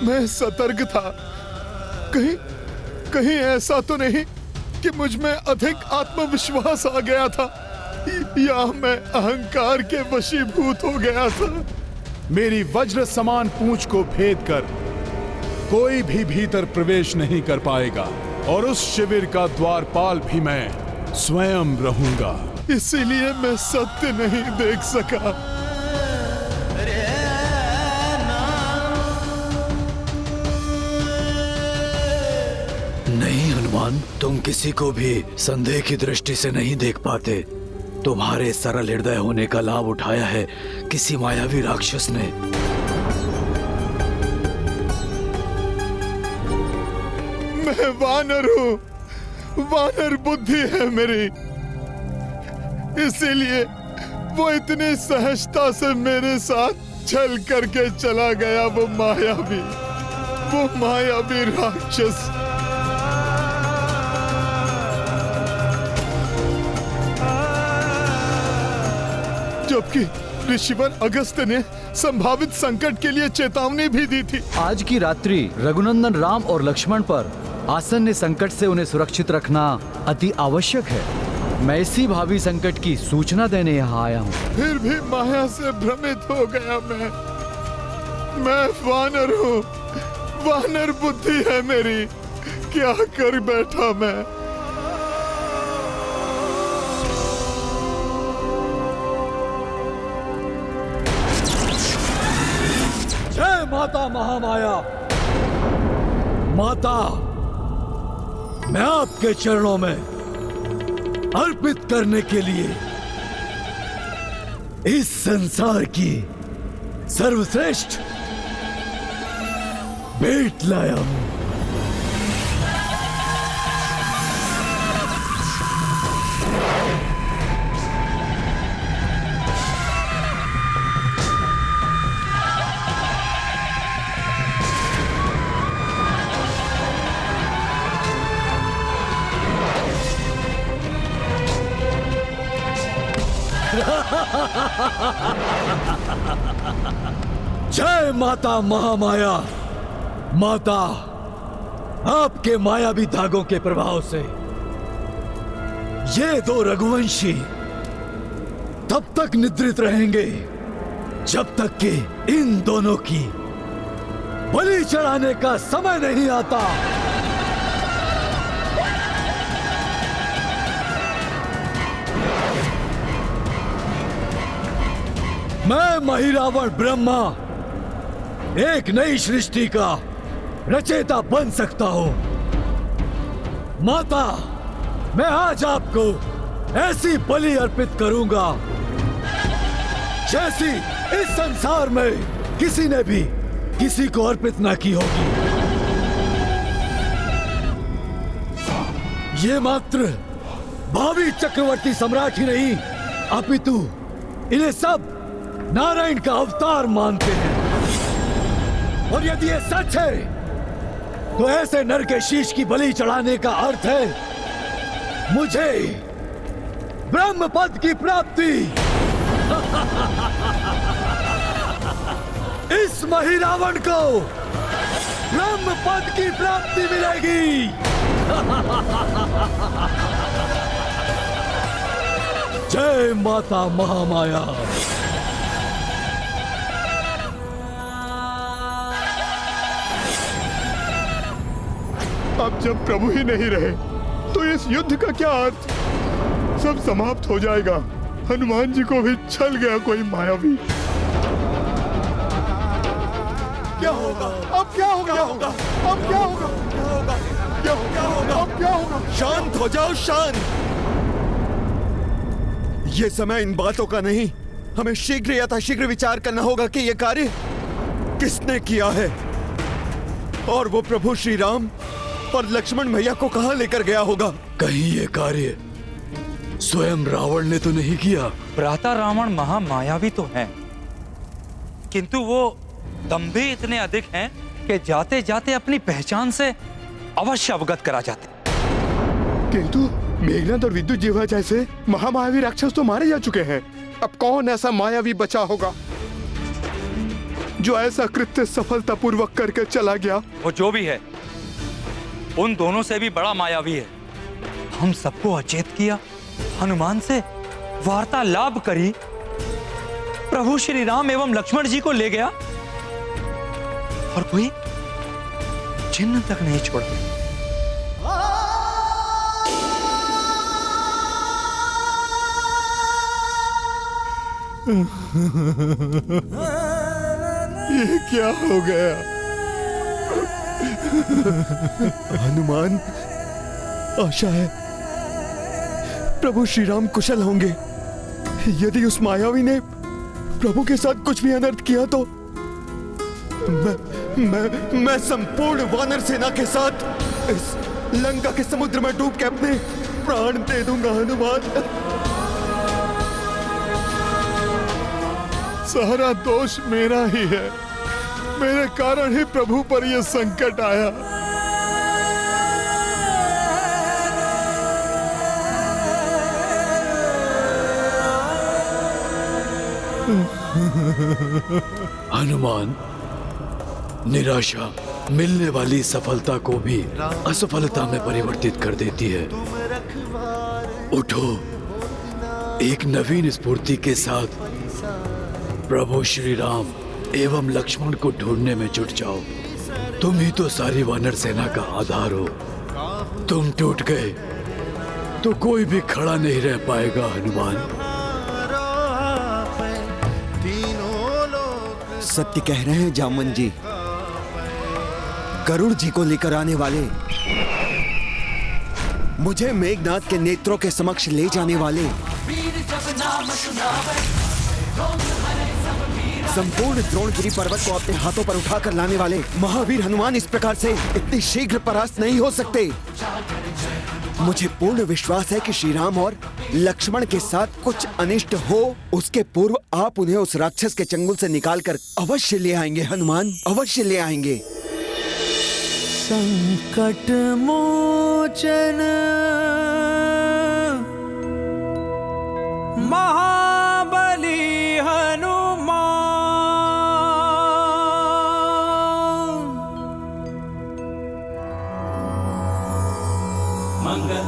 मैं सतर्क था, कहीं ऐसा तो नहीं कि मुझ में अधिक आत्मविश्वास आ गया था, या मैं अहंकार के वशीभूत हो गया था। मेरी वज्र समान पूंछ को भेद कर कोई भी भीतर प्रवेश नहीं कर पाएगा, और उस शिविर का द्वारपाल भी मैं स्वयं रहूंगा। इसीलिए मैं सत्य नहीं देख सका। नहीं हनुमान, तुम किसी को भी संदेह की दृष्टि से नहीं देख पाते। तुम्हारे सरल हृदय होने का लाभ उठाया है किसी मायावी राक्षस ने। मैं वानर हूँ, वानर बुद्धि है मेरी, इसीलिए वो इतनी सहजता से मेरे साथ छल करके चला गया। वो मायावी राक्षस। जबकि ऋषिवर अगस्त ने संभावित संकट के लिए चेतावनी भी दी थी। आज की रात्रि रघुनंदन राम और लक्ष्मण पर आसन्न संकट से उन्हें सुरक्षित रखना अति आवश्यक है। मैं इसी भावी संकट की सूचना देने यहाँ आया हूँ। फिर भी माया से भ्रमित हो गया मैं वानर हूँ, वानर बुद्धि है मेरी, क्या कर बैठा मैं। जय माता महामाया। माता, मैं आपके चरणों में अर्पित करने के लिए इस संसार की सर्वश्रेष्ठ भेंट लाया हूं। जय माता महामाया। माता, आपके मायावी धागों के प्रभाव से ये दो रघुवंशी तब तक निद्रित रहेंगे जब तक कि इन दोनों की बलि चढ़ाने का समय नहीं आता। मैं महिरावण ब्रह्मा एक नई सृष्टि का रचयिता बन सकता हूं। माता, मैं आज आपको ऐसी बलि अर्पित करूंगा जैसी इस संसार में किसी ने भी किसी को अर्पित ना की होगी। ये मात्र भावी चक्रवर्ती सम्राट ही नहीं, अपितु इन्हें सब नारायण का अवतार मानते हैं। और यदि ये सच है तो ऐसे नर के शीश की बलि चढ़ाने का अर्थ है मुझे ब्रह्म पद की प्राप्ति। इस महिरावण को ब्रह्म पद की प्राप्ति मिलेगी। जय माता महामाया। अब जब प्रभु ही नहीं रहे तो इस युद्ध का क्या अर्थ? सब समाप्त हो जाएगा। हनुमान जी को भी छल गया कोई मायावी। क्या होगा अब? क्या होगा? अब क्या होगा? अब क्या होगा? शांत हो जाओ, शांत। ये समय इन बातों का नहीं, हमें शीघ्र यथाशीघ्र विचार करना होगा कि यह कार्य किसने किया है और वो प्रभु श्री राम और लक्ष्मण भैया को कहां लेकर गया होगा। कहीं ये कार्य स्वयं रावण ने तो नहीं किया? भ्राता रावण महामायावी तो हैं, किंतु वो दंभी इतने अधिक हैं कि जाते जाते अपनी पहचान से अवश्य अवगत करा जाते। किंतु मेघनाद और विद्युत जीवा जैसे महामायावी राक्षस तो मारे जा चुके हैं। अब कौन ऐसा मायावी बचा होगा जो ऐसा कृत्य सफलतापूर्वक करके चला गया? वो जो भी है उन दोनों से भी बड़ा मायावी है। हम सबको अचेत किया, हनुमान से वार्तालाप करी, प्रभु श्री राम एवं लक्ष्मण जी को ले गया और कोई चिन्ह तक नहीं छोड़ा। ये क्या हो गया? हनुमान, आशा है प्रभु श्री राम कुशल होंगे। यदि उस मायावी ने प्रभु के साथ कुछ भी अनर्थ किया तो मैं संपूर्ण वानर सेना के साथ इस लंका के समुद्र में डूब के अपने प्राण दे दूंगा। हनुमान, सारा दोष मेरा ही है, मेरे कारण ही प्रभु पर यह संकट आया। हनुमान, निराशा मिलने वाली सफलता को भी असफलता में परिवर्तित कर देती है। उठो, एक नवीन स्फूर्ति के साथ प्रभु श्री राम एवं लक्ष्मण को ढूंढने में जुट जाओ। तुम ही तो सारी वानर सेना का आधार हो। तुम टूट गए तो कोई भी खड़ा नहीं रह पाएगा। हनुमान, सत्य कह रहे हैं जामवन जी। गरुड़ जी को लेकर आने वाले, मुझे मेघनाद के नेत्रों के समक्ष ले जाने वाले, संपूर्ण द्रोणगिरी पर्वत को अपने हाथों पर उठाकर लाने वाले महावीर हनुमान इस प्रकार से इतनी शीघ्र परास्त नहीं हो सकते। मुझे पूर्ण विश्वास है कि श्री राम और लक्ष्मण के साथ कुछ अनिष्ट हो उसके पूर्व आप उन्हें उस राक्षस के चंगुल से निकालकर अवश्य ले आएंगे। हनुमान, अवश्य ले आएंगे। संकट मोचन महाबली हनुमान, मंगल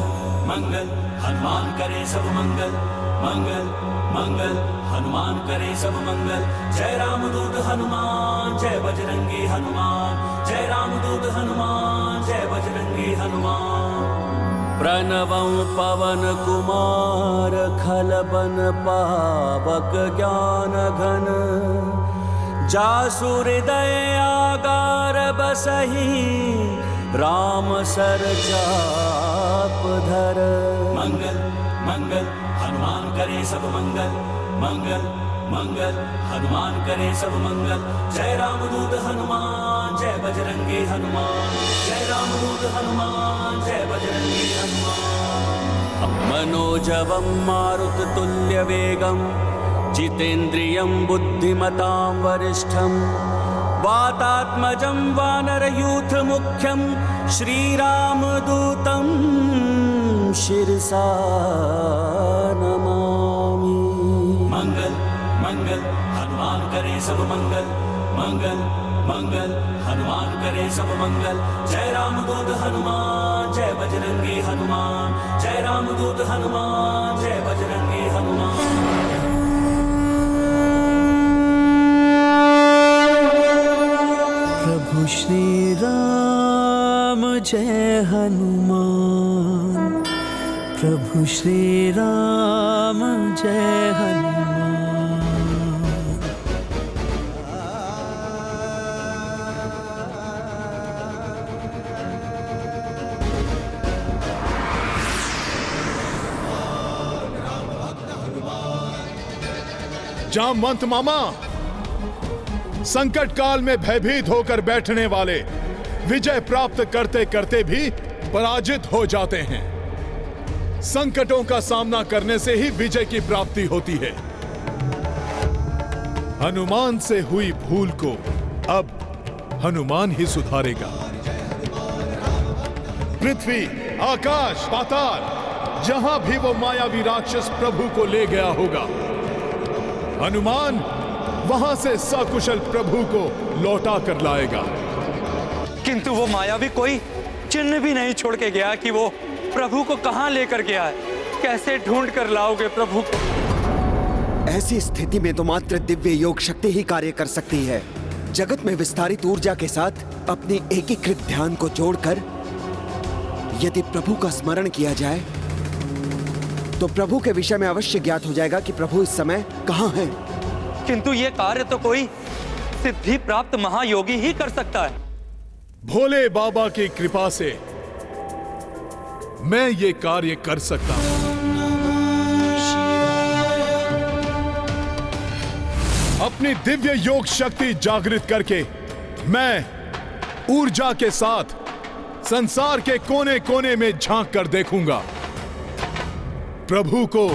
मंगल हनुमान करे सब मंगल, मंगल मंगल हनुमान करे सब मंगल। जय राम दूत हनुमान, जय बजरंगी हनुमान, जय राम दूत हनुमान, जय बजरंगी हनुमान। प्रणवं पवन कुमार खलबन पावक ज्ञान घन, जासु हृदय आगार बसहि राम सर चाप धर। मंगल मंगल हनुमान करे सब मंगल, मंगल मंगल हनुमान करे सब मंगल। जय राम दूत हनुमान, जय बजरंगी हनुमान, जय राम दूत हनुमान, जय बजरंगी हनुमान। मनोजवं मारुत तुल्य वेगं, जितेन्द्रियं बुद्धिमतां वरिष्ठं, वातात्मजं वानरयूथ मुख्यं, श्रीरामदूतं शिरसा नमामि। मंगल मंगल हनुमान करे सब मंगल, मंगल मंगल हनुमान करे सब मंगल। जय राम दूत हनुमान, जय बजरंगी हनुमान, जय राम दूत हनुमान, जय बजरंगी हनुमान। प्रभु श्री राम जय हनुमान, प्रभु श्री राम जय हनुमान। जामवंत मामा, संकट काल में भयभीत होकर बैठने वाले विजय प्राप्त करते करते भी पराजित हो जाते हैं। संकटों का सामना करने से ही विजय की प्राप्ति होती है। हनुमान से हुई भूल को अब हनुमान ही सुधारेगा। पृथ्वी, आकाश, पाताल, जहां भी वो मायावी राक्षस प्रभु को ले गया होगा, हनुमान वहां से सकुशल प्रभु को लौटा कर लाएगा। किंतु वो मायावी कोई चिन्ह भी नहीं छोड़ के गया कि वो प्रभु को कहां लेकर गया है। कैसे ढूंढ कर लाओगे प्रभु को? ऐसी स्थिति में तो मात्र दिव्य योग शक्ति ही कार्य कर सकती है। जगत में विस्तारित ऊर्जा के साथ अपनी एकीकृत ध्यान को जोड़कर यदि प्रभु का स्मरण किया जाए तो प्रभु के विषय में अवश्य ज्ञात हो जाएगा कि प्रभु इस समय कहां हैं। किंतु ये कार्य तो कोई सिद्धि प्राप्त महायोगी ही कर सकता है। भोले बाबा की कृपा से मैं ये कार्य कर सकता हूं। अपनी दिव्य योग शक्ति जागृत करके मैं ऊर्जा के साथ संसार के कोने कोने में झांक कर देखूंगा। प्रभु को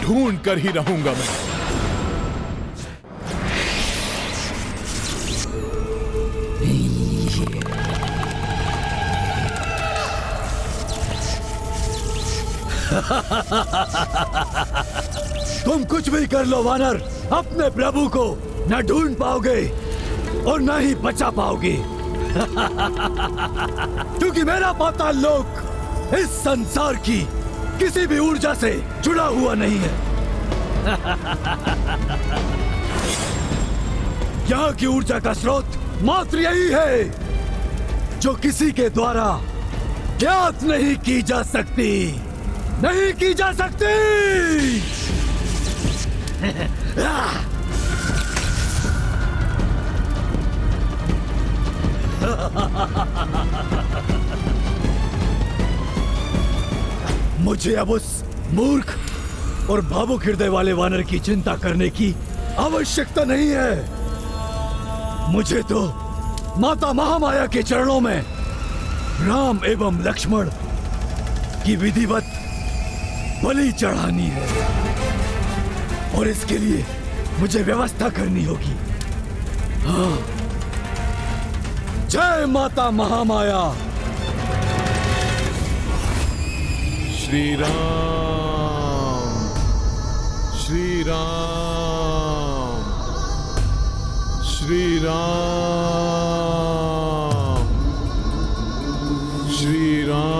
ढूंढ कर ही रहूंगा मैं। तुम कुछ भी कर लो वानर, अपने प्रभु को न ढूंढ पाओगे और न ही बचा पाओगे। क्योंकि मेरा पाताल लोक इस संसार की किसी भी ऊर्जा से जुड़ा हुआ नहीं है। यहाँ की ऊर्जा का स्रोत मात्र यही है जो किसी के द्वारा ज्ञात नहीं की जा सकती, नहीं की जा सकती। मुझे अब उस मूर्ख और भावुक हृदय वाले वानर की चिंता करने की आवश्यकता नहीं है। मुझे तो माता महामाया के चरणों में राम एवं लक्ष्मण की विधिवत बलि चढ़ानी है और इसके लिए मुझे व्यवस्था करनी होगी। हाँ, जय माता महामाया। श्री राम, श्री राम, श्री राम, श्री राम,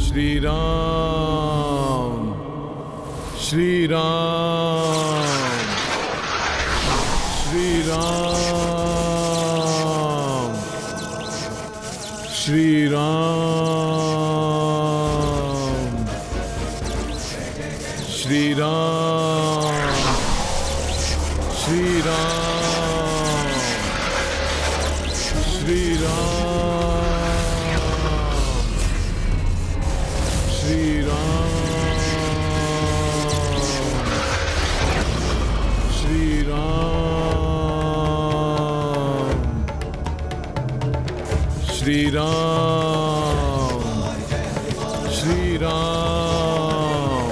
श्री राम, श्री राम, श्री राम, श्री राम, श्री राम, श्री राम, श्री राम, श्री राम, श्री राम, श्री राम, श्री राम,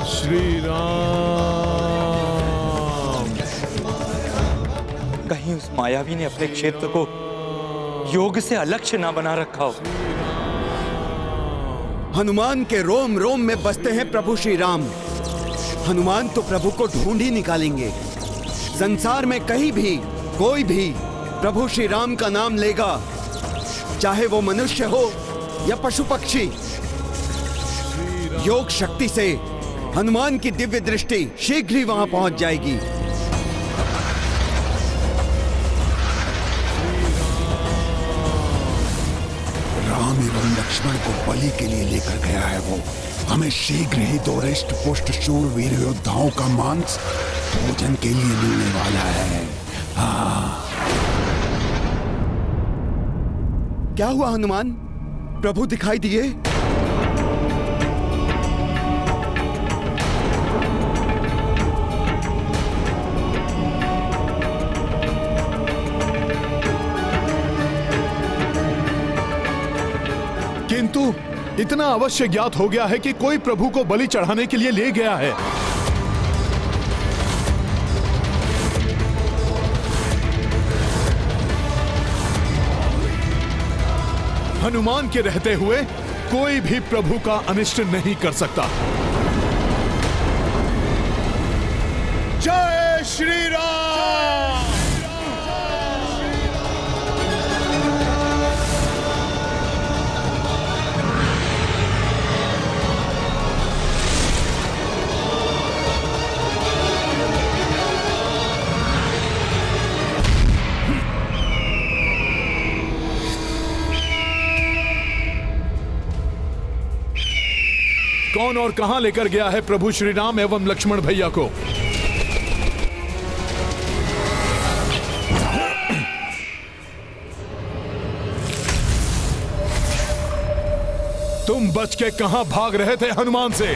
श्री राम। कहीं उस मायावी ने अपने क्षेत्र को योग से अलक्ष्य ना बना रखा हो। हनुमान के रोम रोम में बसते हैं प्रभु श्री राम। हनुमान तो प्रभु को ढूंढ ही निकालेंगे। संसार में कहीं भी कोई भी प्रभु श्री राम का नाम लेगा, चाहे वो मनुष्य हो या पशु पक्षी, योग शक्ति से हनुमान की दिव्य दृष्टि शीघ्र ही वहां पहुंच जाएगी। राम एवं लक्ष्मण को बलि के लिए लेकर गया है वो। हमें शीघ्र ही 2 हृष्ट पुष्ट शूरवीर योद्धाओं का मांस भोजन के लिए मिलने वाला है। हाँ। क्या हुआ हनुमान? प्रभु दिखाई दिए। किंतु इतना अवश्य ज्ञात हो गया है कि कोई प्रभु को बलि चढ़ाने के लिए ले गया है। हनुमान के रहते हुए कोई भी प्रभु का अनिष्ट नहीं कर सकता। जय श्री राम। कौन और कहां लेकर गया है प्रभु श्री राम एवं लक्ष्मण भैया को? तुम बच के कहां भाग रहे थे हनुमान से?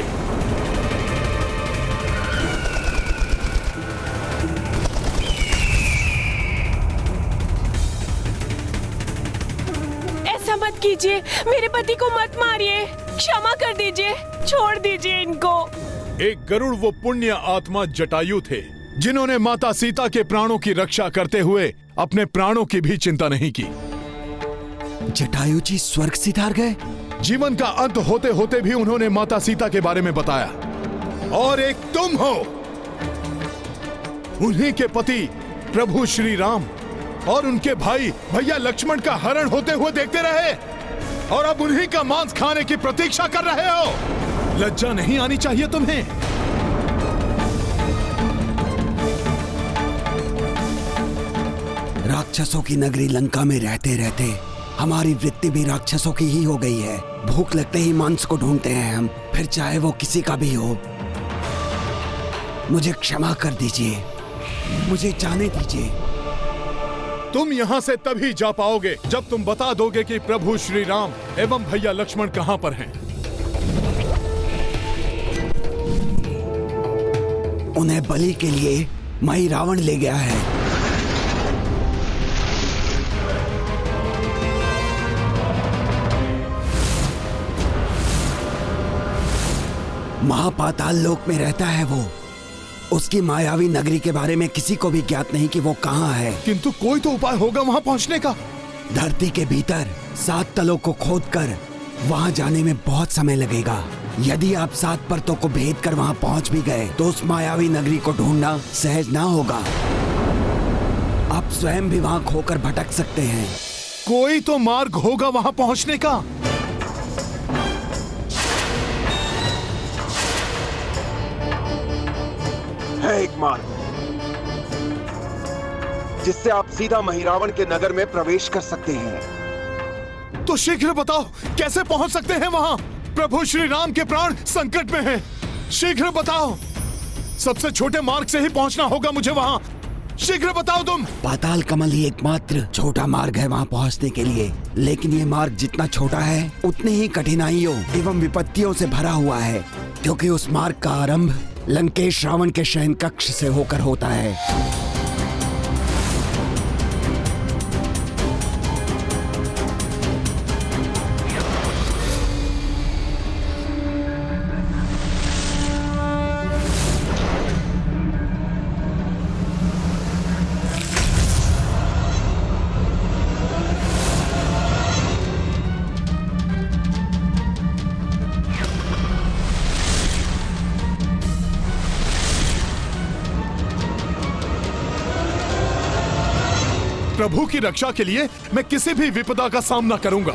ऐसा मत कीजिए, मेरे पति को मत मारिए, क्षमा कर दीजिए, छोड़ दीजिए इनको। एक गरुड़ वो पुण्य आत्मा जटायु थे जिन्होंने माता सीता के प्राणों की रक्षा करते हुए अपने प्राणों की भी चिंता नहीं की। जटायु जी स्वर्ग सिधार गए? जीवन का अंत होते होते भी उन्होंने माता सीता के बारे में बताया। और एक तुम हो, उन्हीं के पति प्रभु श्री राम और उनके भाई भैया लक्ष्मण का हरण होते हुए देखते रहे और अब उन्हीं का मांस खाने की प्रतीक्षा कर रहे हो। लज्जा नहीं आनी चाहिए तुम्हें? राक्षसों की नगरी लंका में रहते रहते हमारी वृत्ति भी राक्षसों की ही हो गई है। भूख लगते ही मांस को ढूंढते हैं हम, फिर चाहे वो किसी का भी हो। मुझे क्षमा कर दीजिए, मुझे जाने दीजिए। तुम यहाँ से तभी जा पाओगे जब तुम बता दोगे कि प्रभु श्री राम एवं भैया लक्ष्मण कहाँ पर हैं। उन्हें बलि के लिए मही रावण ले गया है। महापाताल लोक में रहता है वो। उसकी मायावी नगरी के बारे में किसी को भी ज्ञात नहीं कि वो कहाँ है। किंतु कोई तो उपाय होगा वहाँ पहुँचने का। धरती के भीतर 7 तलों को खोदकर वहाँ जाने में बहुत समय लगेगा। यदि आप 7 परतों को भेद कर वहाँ पहुँच भी गए तो उस मायावी नगरी को ढूंढना सहज ना होगा। आप स्वयं भी वहाँ खोकर भटक सकते हैं। कोई तो मार्ग होगा वहाँ पहुँचने का। है एक मार्ग जिससे आप सीधा महिरावण के नगर में प्रवेश कर सकते हैं। तो शीघ्र बताओ कैसे पहुंच सकते हैं वहां? प्रभु श्री राम के प्राण संकट में हैं। शीघ्र बताओ। सबसे छोटे मार्ग से ही पहुंचना होगा मुझे वहां। शीघ्र बताओ तुम। पाताल कमल ही एकमात्र छोटा मार्ग है वहां पहुंचने के लिए, लेकिन ये मार्ग जितना छोटा है उतने ही कठिनाइयों एवं विपत्तियों से भरा हुआ है, क्योंकि उस मार्ग का आरंभ लंकेश रावण के शयन कक्ष से होकर होता है। प्रभु की रक्षा के लिए मैं किसी भी विपदा का सामना करूंगा।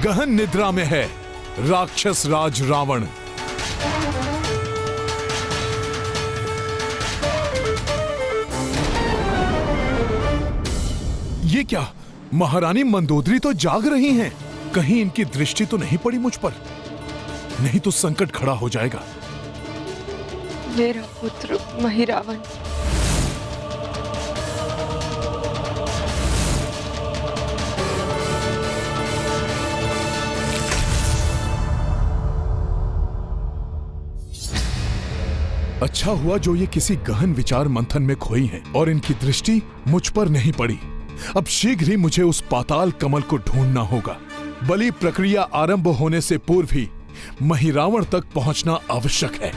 गहन निद्रा में है राक्षस राज रावण। ये क्या, महारानी मंदोदरी तो जाग रही हैं। कहीं इनकी दृष्टि तो नहीं पड़ी मुझ पर। नहीं तो संकट खड़ा हो जाएगा। मेरा पुत्र महिरावण अच्छा हुआ जो ये किसी गहन विचार मंथन में खोई हैं और इनकी दृष्टि मुझ पर नहीं पड़ी। अब शीघ्र ही मुझे उस पाताल कमल को ढूंढना होगा। बलि प्रक्रिया आरंभ होने से पूर्व ही महिरावण तक पहुंचना आवश्यक है।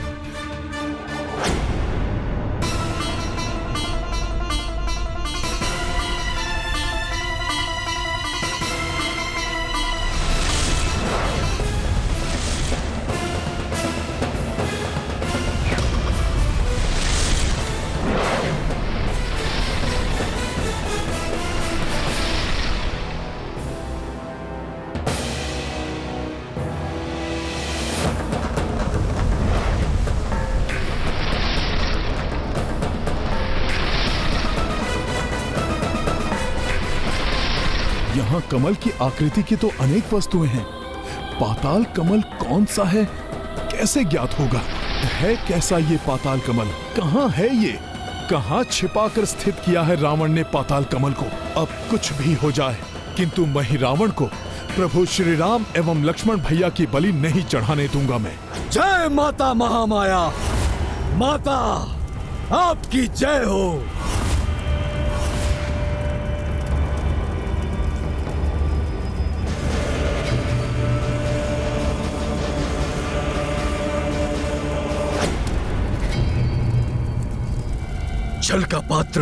यहाँ कमल की आकृति की तो अनेक वस्तुएं हैं। पाताल कमल कौन सा है, कैसे ज्ञात होगा? है कैसा ये पाताल कमल? कहाँ है ये? कहाँ छिपाकर स्थित किया है रावण ने पाताल कमल को? अब कुछ भी हो जाए, किंतु महिरावण को प्रभु श्री राम एवं लक्ष्मण भैया की बलि नहीं चढ़ाने दूंगा मैं। जय माता महामाया, माता आपकी जय हो। जल का पात्र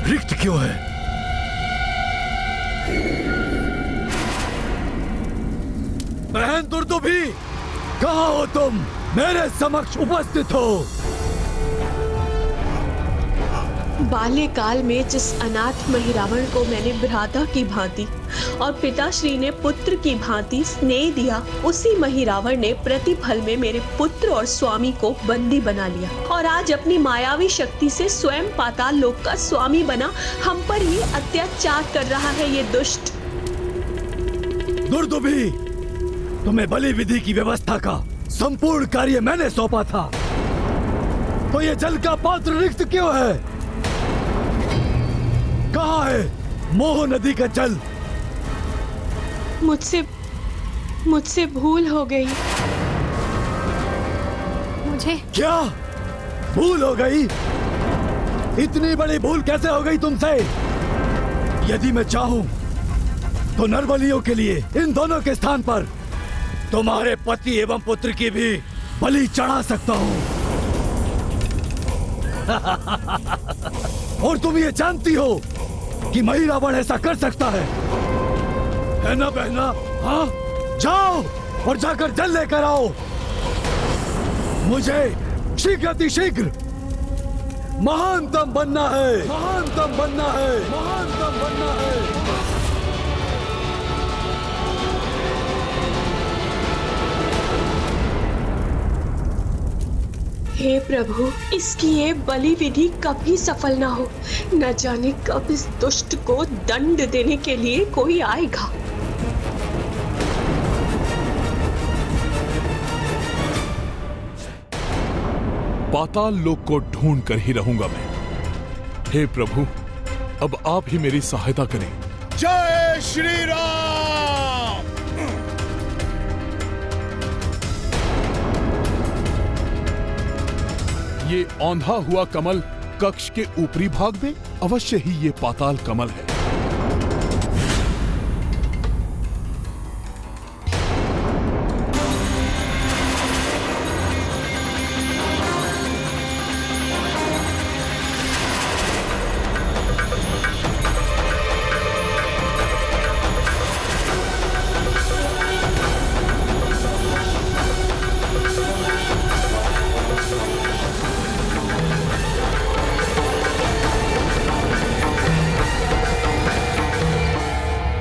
रिक्त क्यों है? बहन दुर्दुभी, कहाँ हो तुम? मेरे समक्ष उपस्थित हो। बाल्यकाल में जिस अनाथ महिरावण को मैंने भ्राता की भांति और पिताश्री ने पुत्र की भांति स्नेह दिया, उसी महिरावण ने प्रतिफल में मेरे पुत्र और स्वामी को बंदी बना लिया और आज अपनी मायावी शक्ति से स्वयं पाताल लोक का स्वामी बना हम पर ही अत्याचार कर रहा है ये दुष्ट। दुर्दुभी, तुम्हें बलि विधि की व्यवस्था का संपूर्ण कार्य मैंने सौंपा था, तो ये जल का पात्र रिक्त क्यों है? कहाँ है मोह नदी का जल? मुझसे भूल हो गई। मुझे क्या भूल हो गई? इतनी बड़ी भूल कैसे हो गई तुमसे? यदि मैं चाहूं तो नरबलियों के लिए इन दोनों के स्थान पर तुम्हारे पति एवं पुत्र की भी बलि चढ़ा सकता हूं। और तुम ये जानती हो कि महिरावण ऐसा कर सकता है ना बहना? हाँ, जाओ और जाकर जल लेकर आओ। मुझे शीघ्र अतिशीघ्र महानतम बनना है, महानतम बनना है, महानतम बनना है। हे प्रभु, इसकी ये बलि विधि कभी सफल ना हो। न जाने कब इस दुष्ट को दंड देने के लिए कोई आएगा। पाताल लोक को ढूंढ कर ही रहूंगा मैं। हे प्रभु, अब आप ही मेरी सहायता करें। जय श्री राम। ये औंधा हुआ कमल कक्ष के ऊपरी भाग में अवश्य ही ये पाताल कमल है।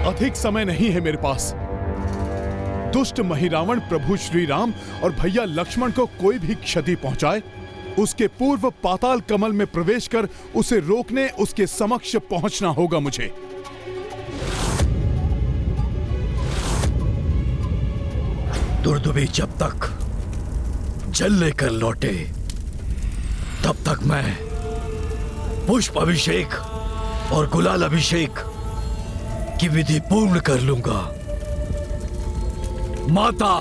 अधिक समय नहीं है मेरे पास। दुष्ट महिरावण प्रभु श्री राम और भैया लक्ष्मण को कोई भी क्षति पहुंचाए, उसके पूर्व पाताल कमल में प्रवेश कर उसे रोकने उसके समक्ष पहुंचना होगा मुझे। दुर्दुबी जब तक जल लेकर लौटे तब तक मैं पुष्प अभिषेक और गुलाल अभिषेक की विधि पूर्ण कर लूंगा। माता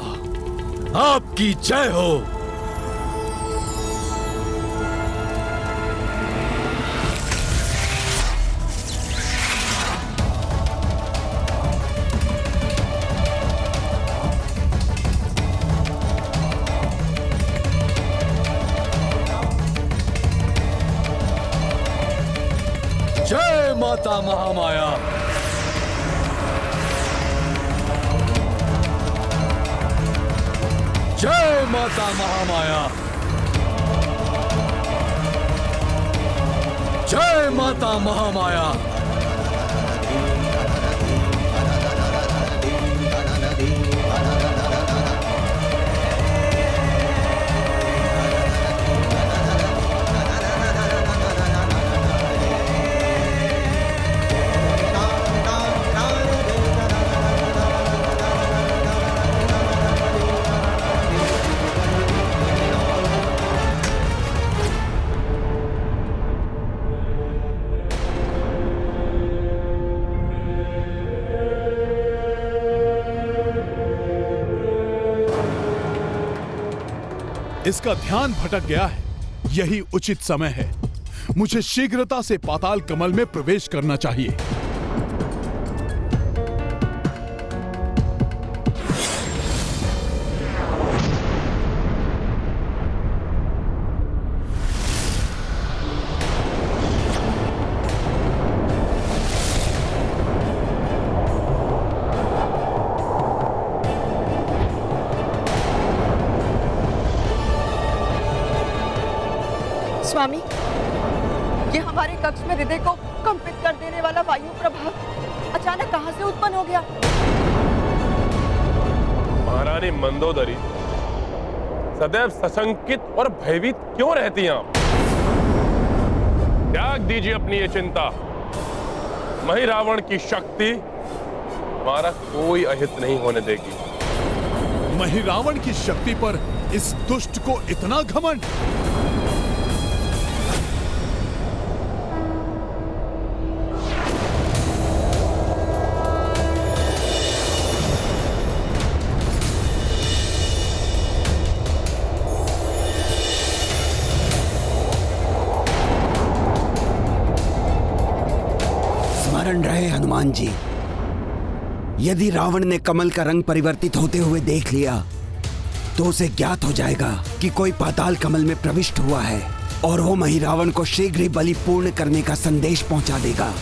आपकी जय हो। जय माता महामाया। जय माता महामाया। जय माता महामाया। इसका ध्यान भटक गया है। यही उचित समय है। मुझे शीघ्रता से पाताल कमल में प्रवेश करना चाहिए। स्वामी, ये हमारे कक्ष में हृदय को कंपित कर देने वाला वायु प्रभाव अचानक कहां से उत्पन्न हो गया? महारानी मंदोदरी सदैव सशंकित और भयभीत क्यों रहती हैं आप? त्याग दीजिए अपनी ये चिंता। महिरावण की शक्ति हमारा कोई अहित नहीं होने देगी। महिरावण की शक्ति पर इस दुष्ट को इतना घमंड? स्मरण रहे हनुमान जी, यदि रावण ने कमल का रंग परिवर्तित होते हुए देख लिया तो उसे ज्ञात हो जाएगा कि कोई पाताल कमल में प्रविष्ट हुआ है और वो महिरावण को शीघ्र ही बलि पूर्ण करने का संदेश पहुंचा देगा।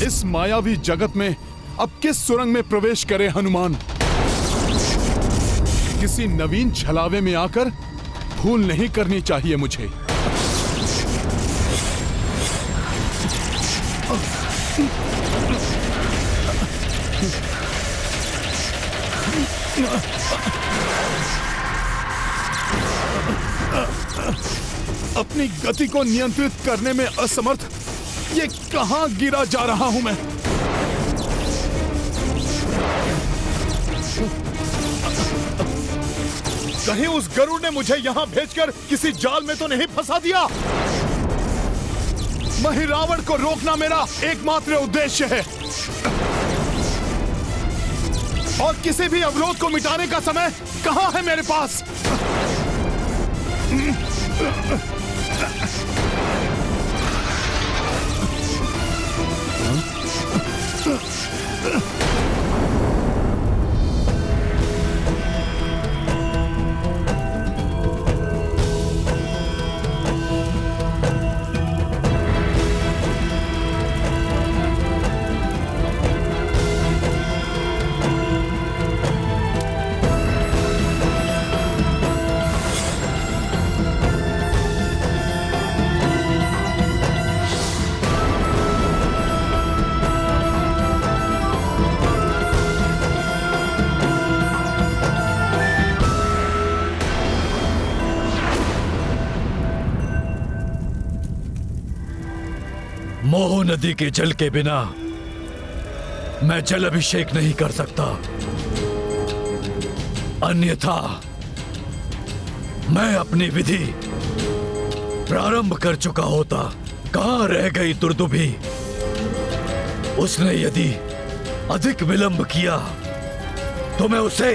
इस मायावी जगत में अब किस सुरंग में प्रवेश करे हनुमान? किसी नवीन छलावे में आकर भूल नहीं करनी चाहिए मुझे। अपनी गति को नियंत्रित करने में असमर्थ ये कहां गिरा जा रहा हूं मैं? कहीं उस गरुड़ ने मुझे यहां भेजकर किसी जाल में तो नहीं फंसा दिया? महिरावण को रोकना मेरा एकमात्र उद्देश्य है और किसी भी अवरोध को मिटाने का समय कहां है मेरे पास। मोह नदी के जल के बिना मैं जल अभिषेक नहीं कर सकता, अन्यथा मैं अपनी विधि प्रारंभ कर चुका होता। कहां रह गई दुर्दुभी? उसने यदि अधिक विलंब किया तो मैं उसे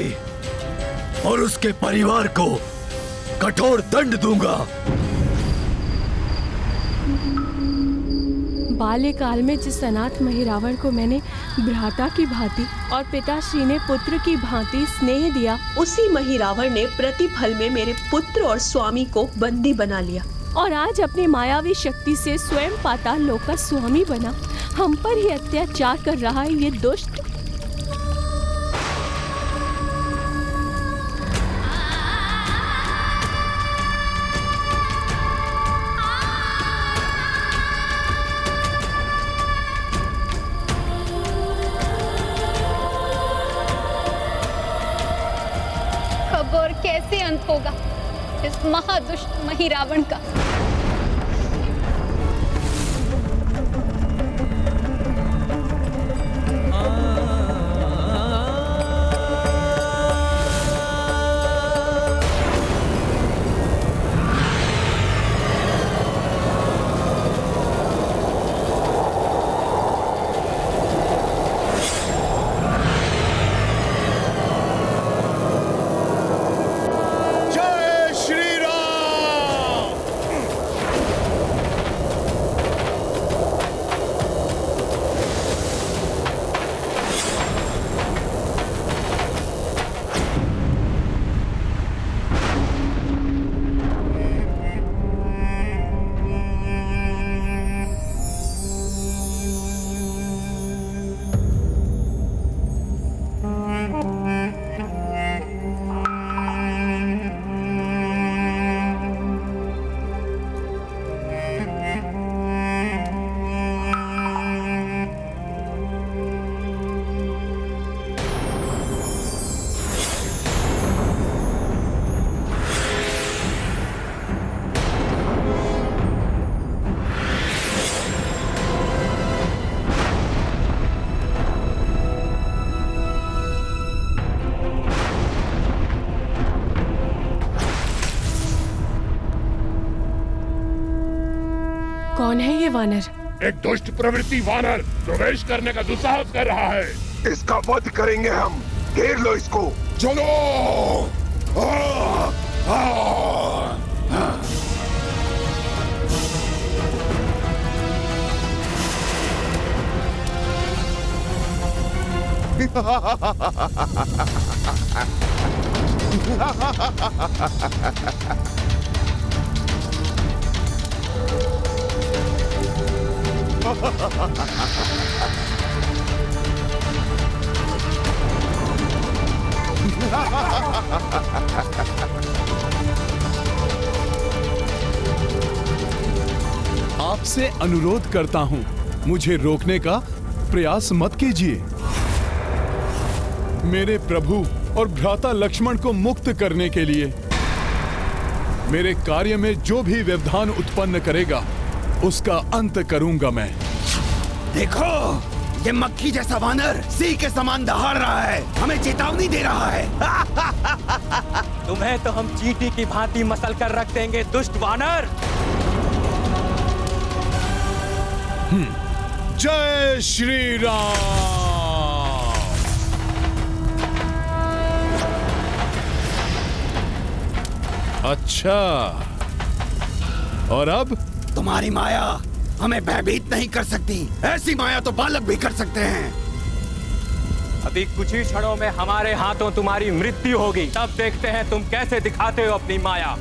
और उसके परिवार को कठोर दंड दूंगा। बाल्यकाल में जिस अनाथ महिरावण को मैंने भ्राता की भांति और पिताश्री ने पुत्र की भांति स्नेह दिया, उसी महिरावण ने प्रतिफल में मेरे पुत्र और स्वामी को बंदी बना लिया और आज अपनी मायावी शक्ति से स्वयं पाताल लोक का स्वामी बना हम पर ही अत्याचार कर रहा है ये दुष्ट। और कैसे अंत होगा इस महादुष्ट महिरावण का। कौन है ये वानर? एक दुष्ट प्रवृत्ति वानर प्रवेश करने का दुस्साहस कर रहा है। इसका वध करेंगे हम। घेर लो इसको। चलो। आपसे अनुरोध करता हूं, मुझे रोकने का प्रयास मत कीजिए। मेरे प्रभु और भ्राता लक्ष्मण को मुक्त करने के लिए मेरे कार्य में जो भी व्यवधान उत्पन्न करेगा उसका अंत करूंगा मैं। देखो, ये मक्खी जैसा वानर सिंह के समान दहाड़ रहा है, हमें चेतावनी दे रहा है। तुम्हें तो हम चींटी की भांति मसल कर रख देंगे दुष्ट वानर। जय श्री राम। अच्छा, और अब तुम्हारी माया हमें भयभीत नहीं कर सकती। ऐसी माया तो बालक भी कर सकते हैं। अभी कुछ ही क्षणों में हमारे हाथों तुम्हारी मृत्यु होगी, तब देखते हैं तुम कैसे दिखाते हो अपनी माया।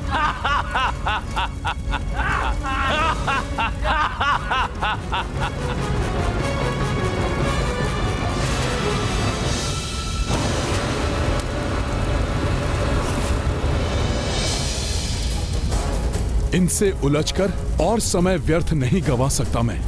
इनसे उलझकर और समय व्यर्थ नहीं गवा सकता मैं।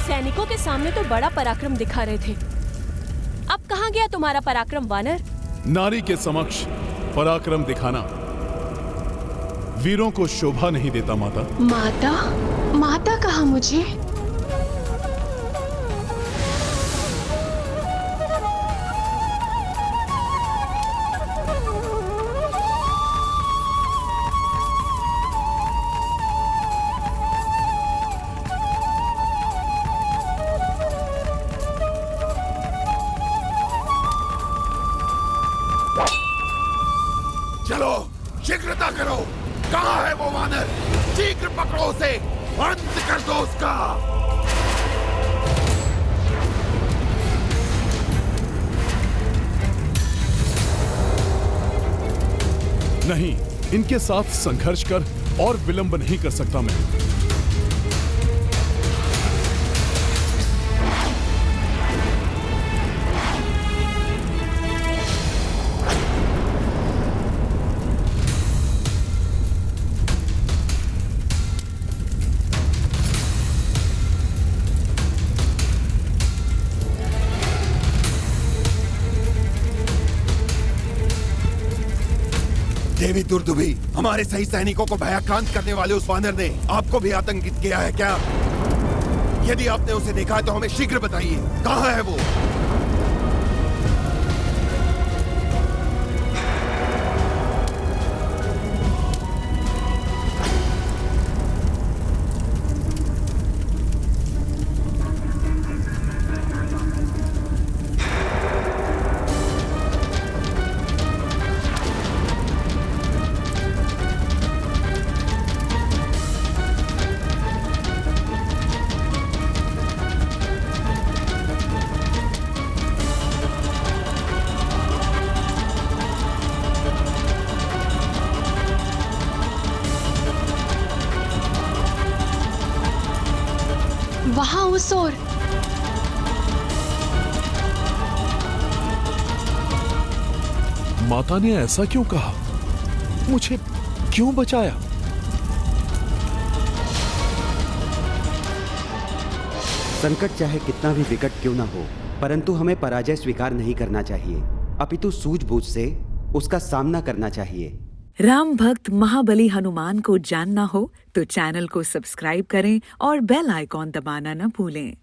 सैनिकों के सामने तो बड़ा पराक्रम दिखा रहे थे, अब कहाँ गया तुम्हारा पराक्रम वानर? नारी के समक्ष पराक्रम दिखाना वीरों को शोभा नहीं देता माता। माता? माता कहा मुझे? चलो शीघ्रता करो। कहाँ है वो वानर? शीघ्र पकड़ो उसे, अंत कर दो उसका। नहीं, इनके साथ संघर्ष कर और विलंब नहीं कर सकता मैं। देवी दुर्दुभी, हमारे सही सैनिकों को भयाक्रांत करने वाले उस वानर ने आपको भी आतंकित किया है क्या? यदि आपने उसे देखा है तो हमें शीघ्र बताइए, कहाँ है वो? वहां उस ओर। माता ने ऐसा क्यों कहा? मुझे क्यों बचाया? संकट चाहे कितना भी विकट क्यों ना हो, परंतु हमें पराजय स्वीकार नहीं करना चाहिए, अपितु सूझबूझ से उसका सामना करना चाहिए। राम भक्त महाबली हनुमान को जानना हो तो चैनल को सब्सक्राइब करें और बेल आइकॉन दबाना न भूलें।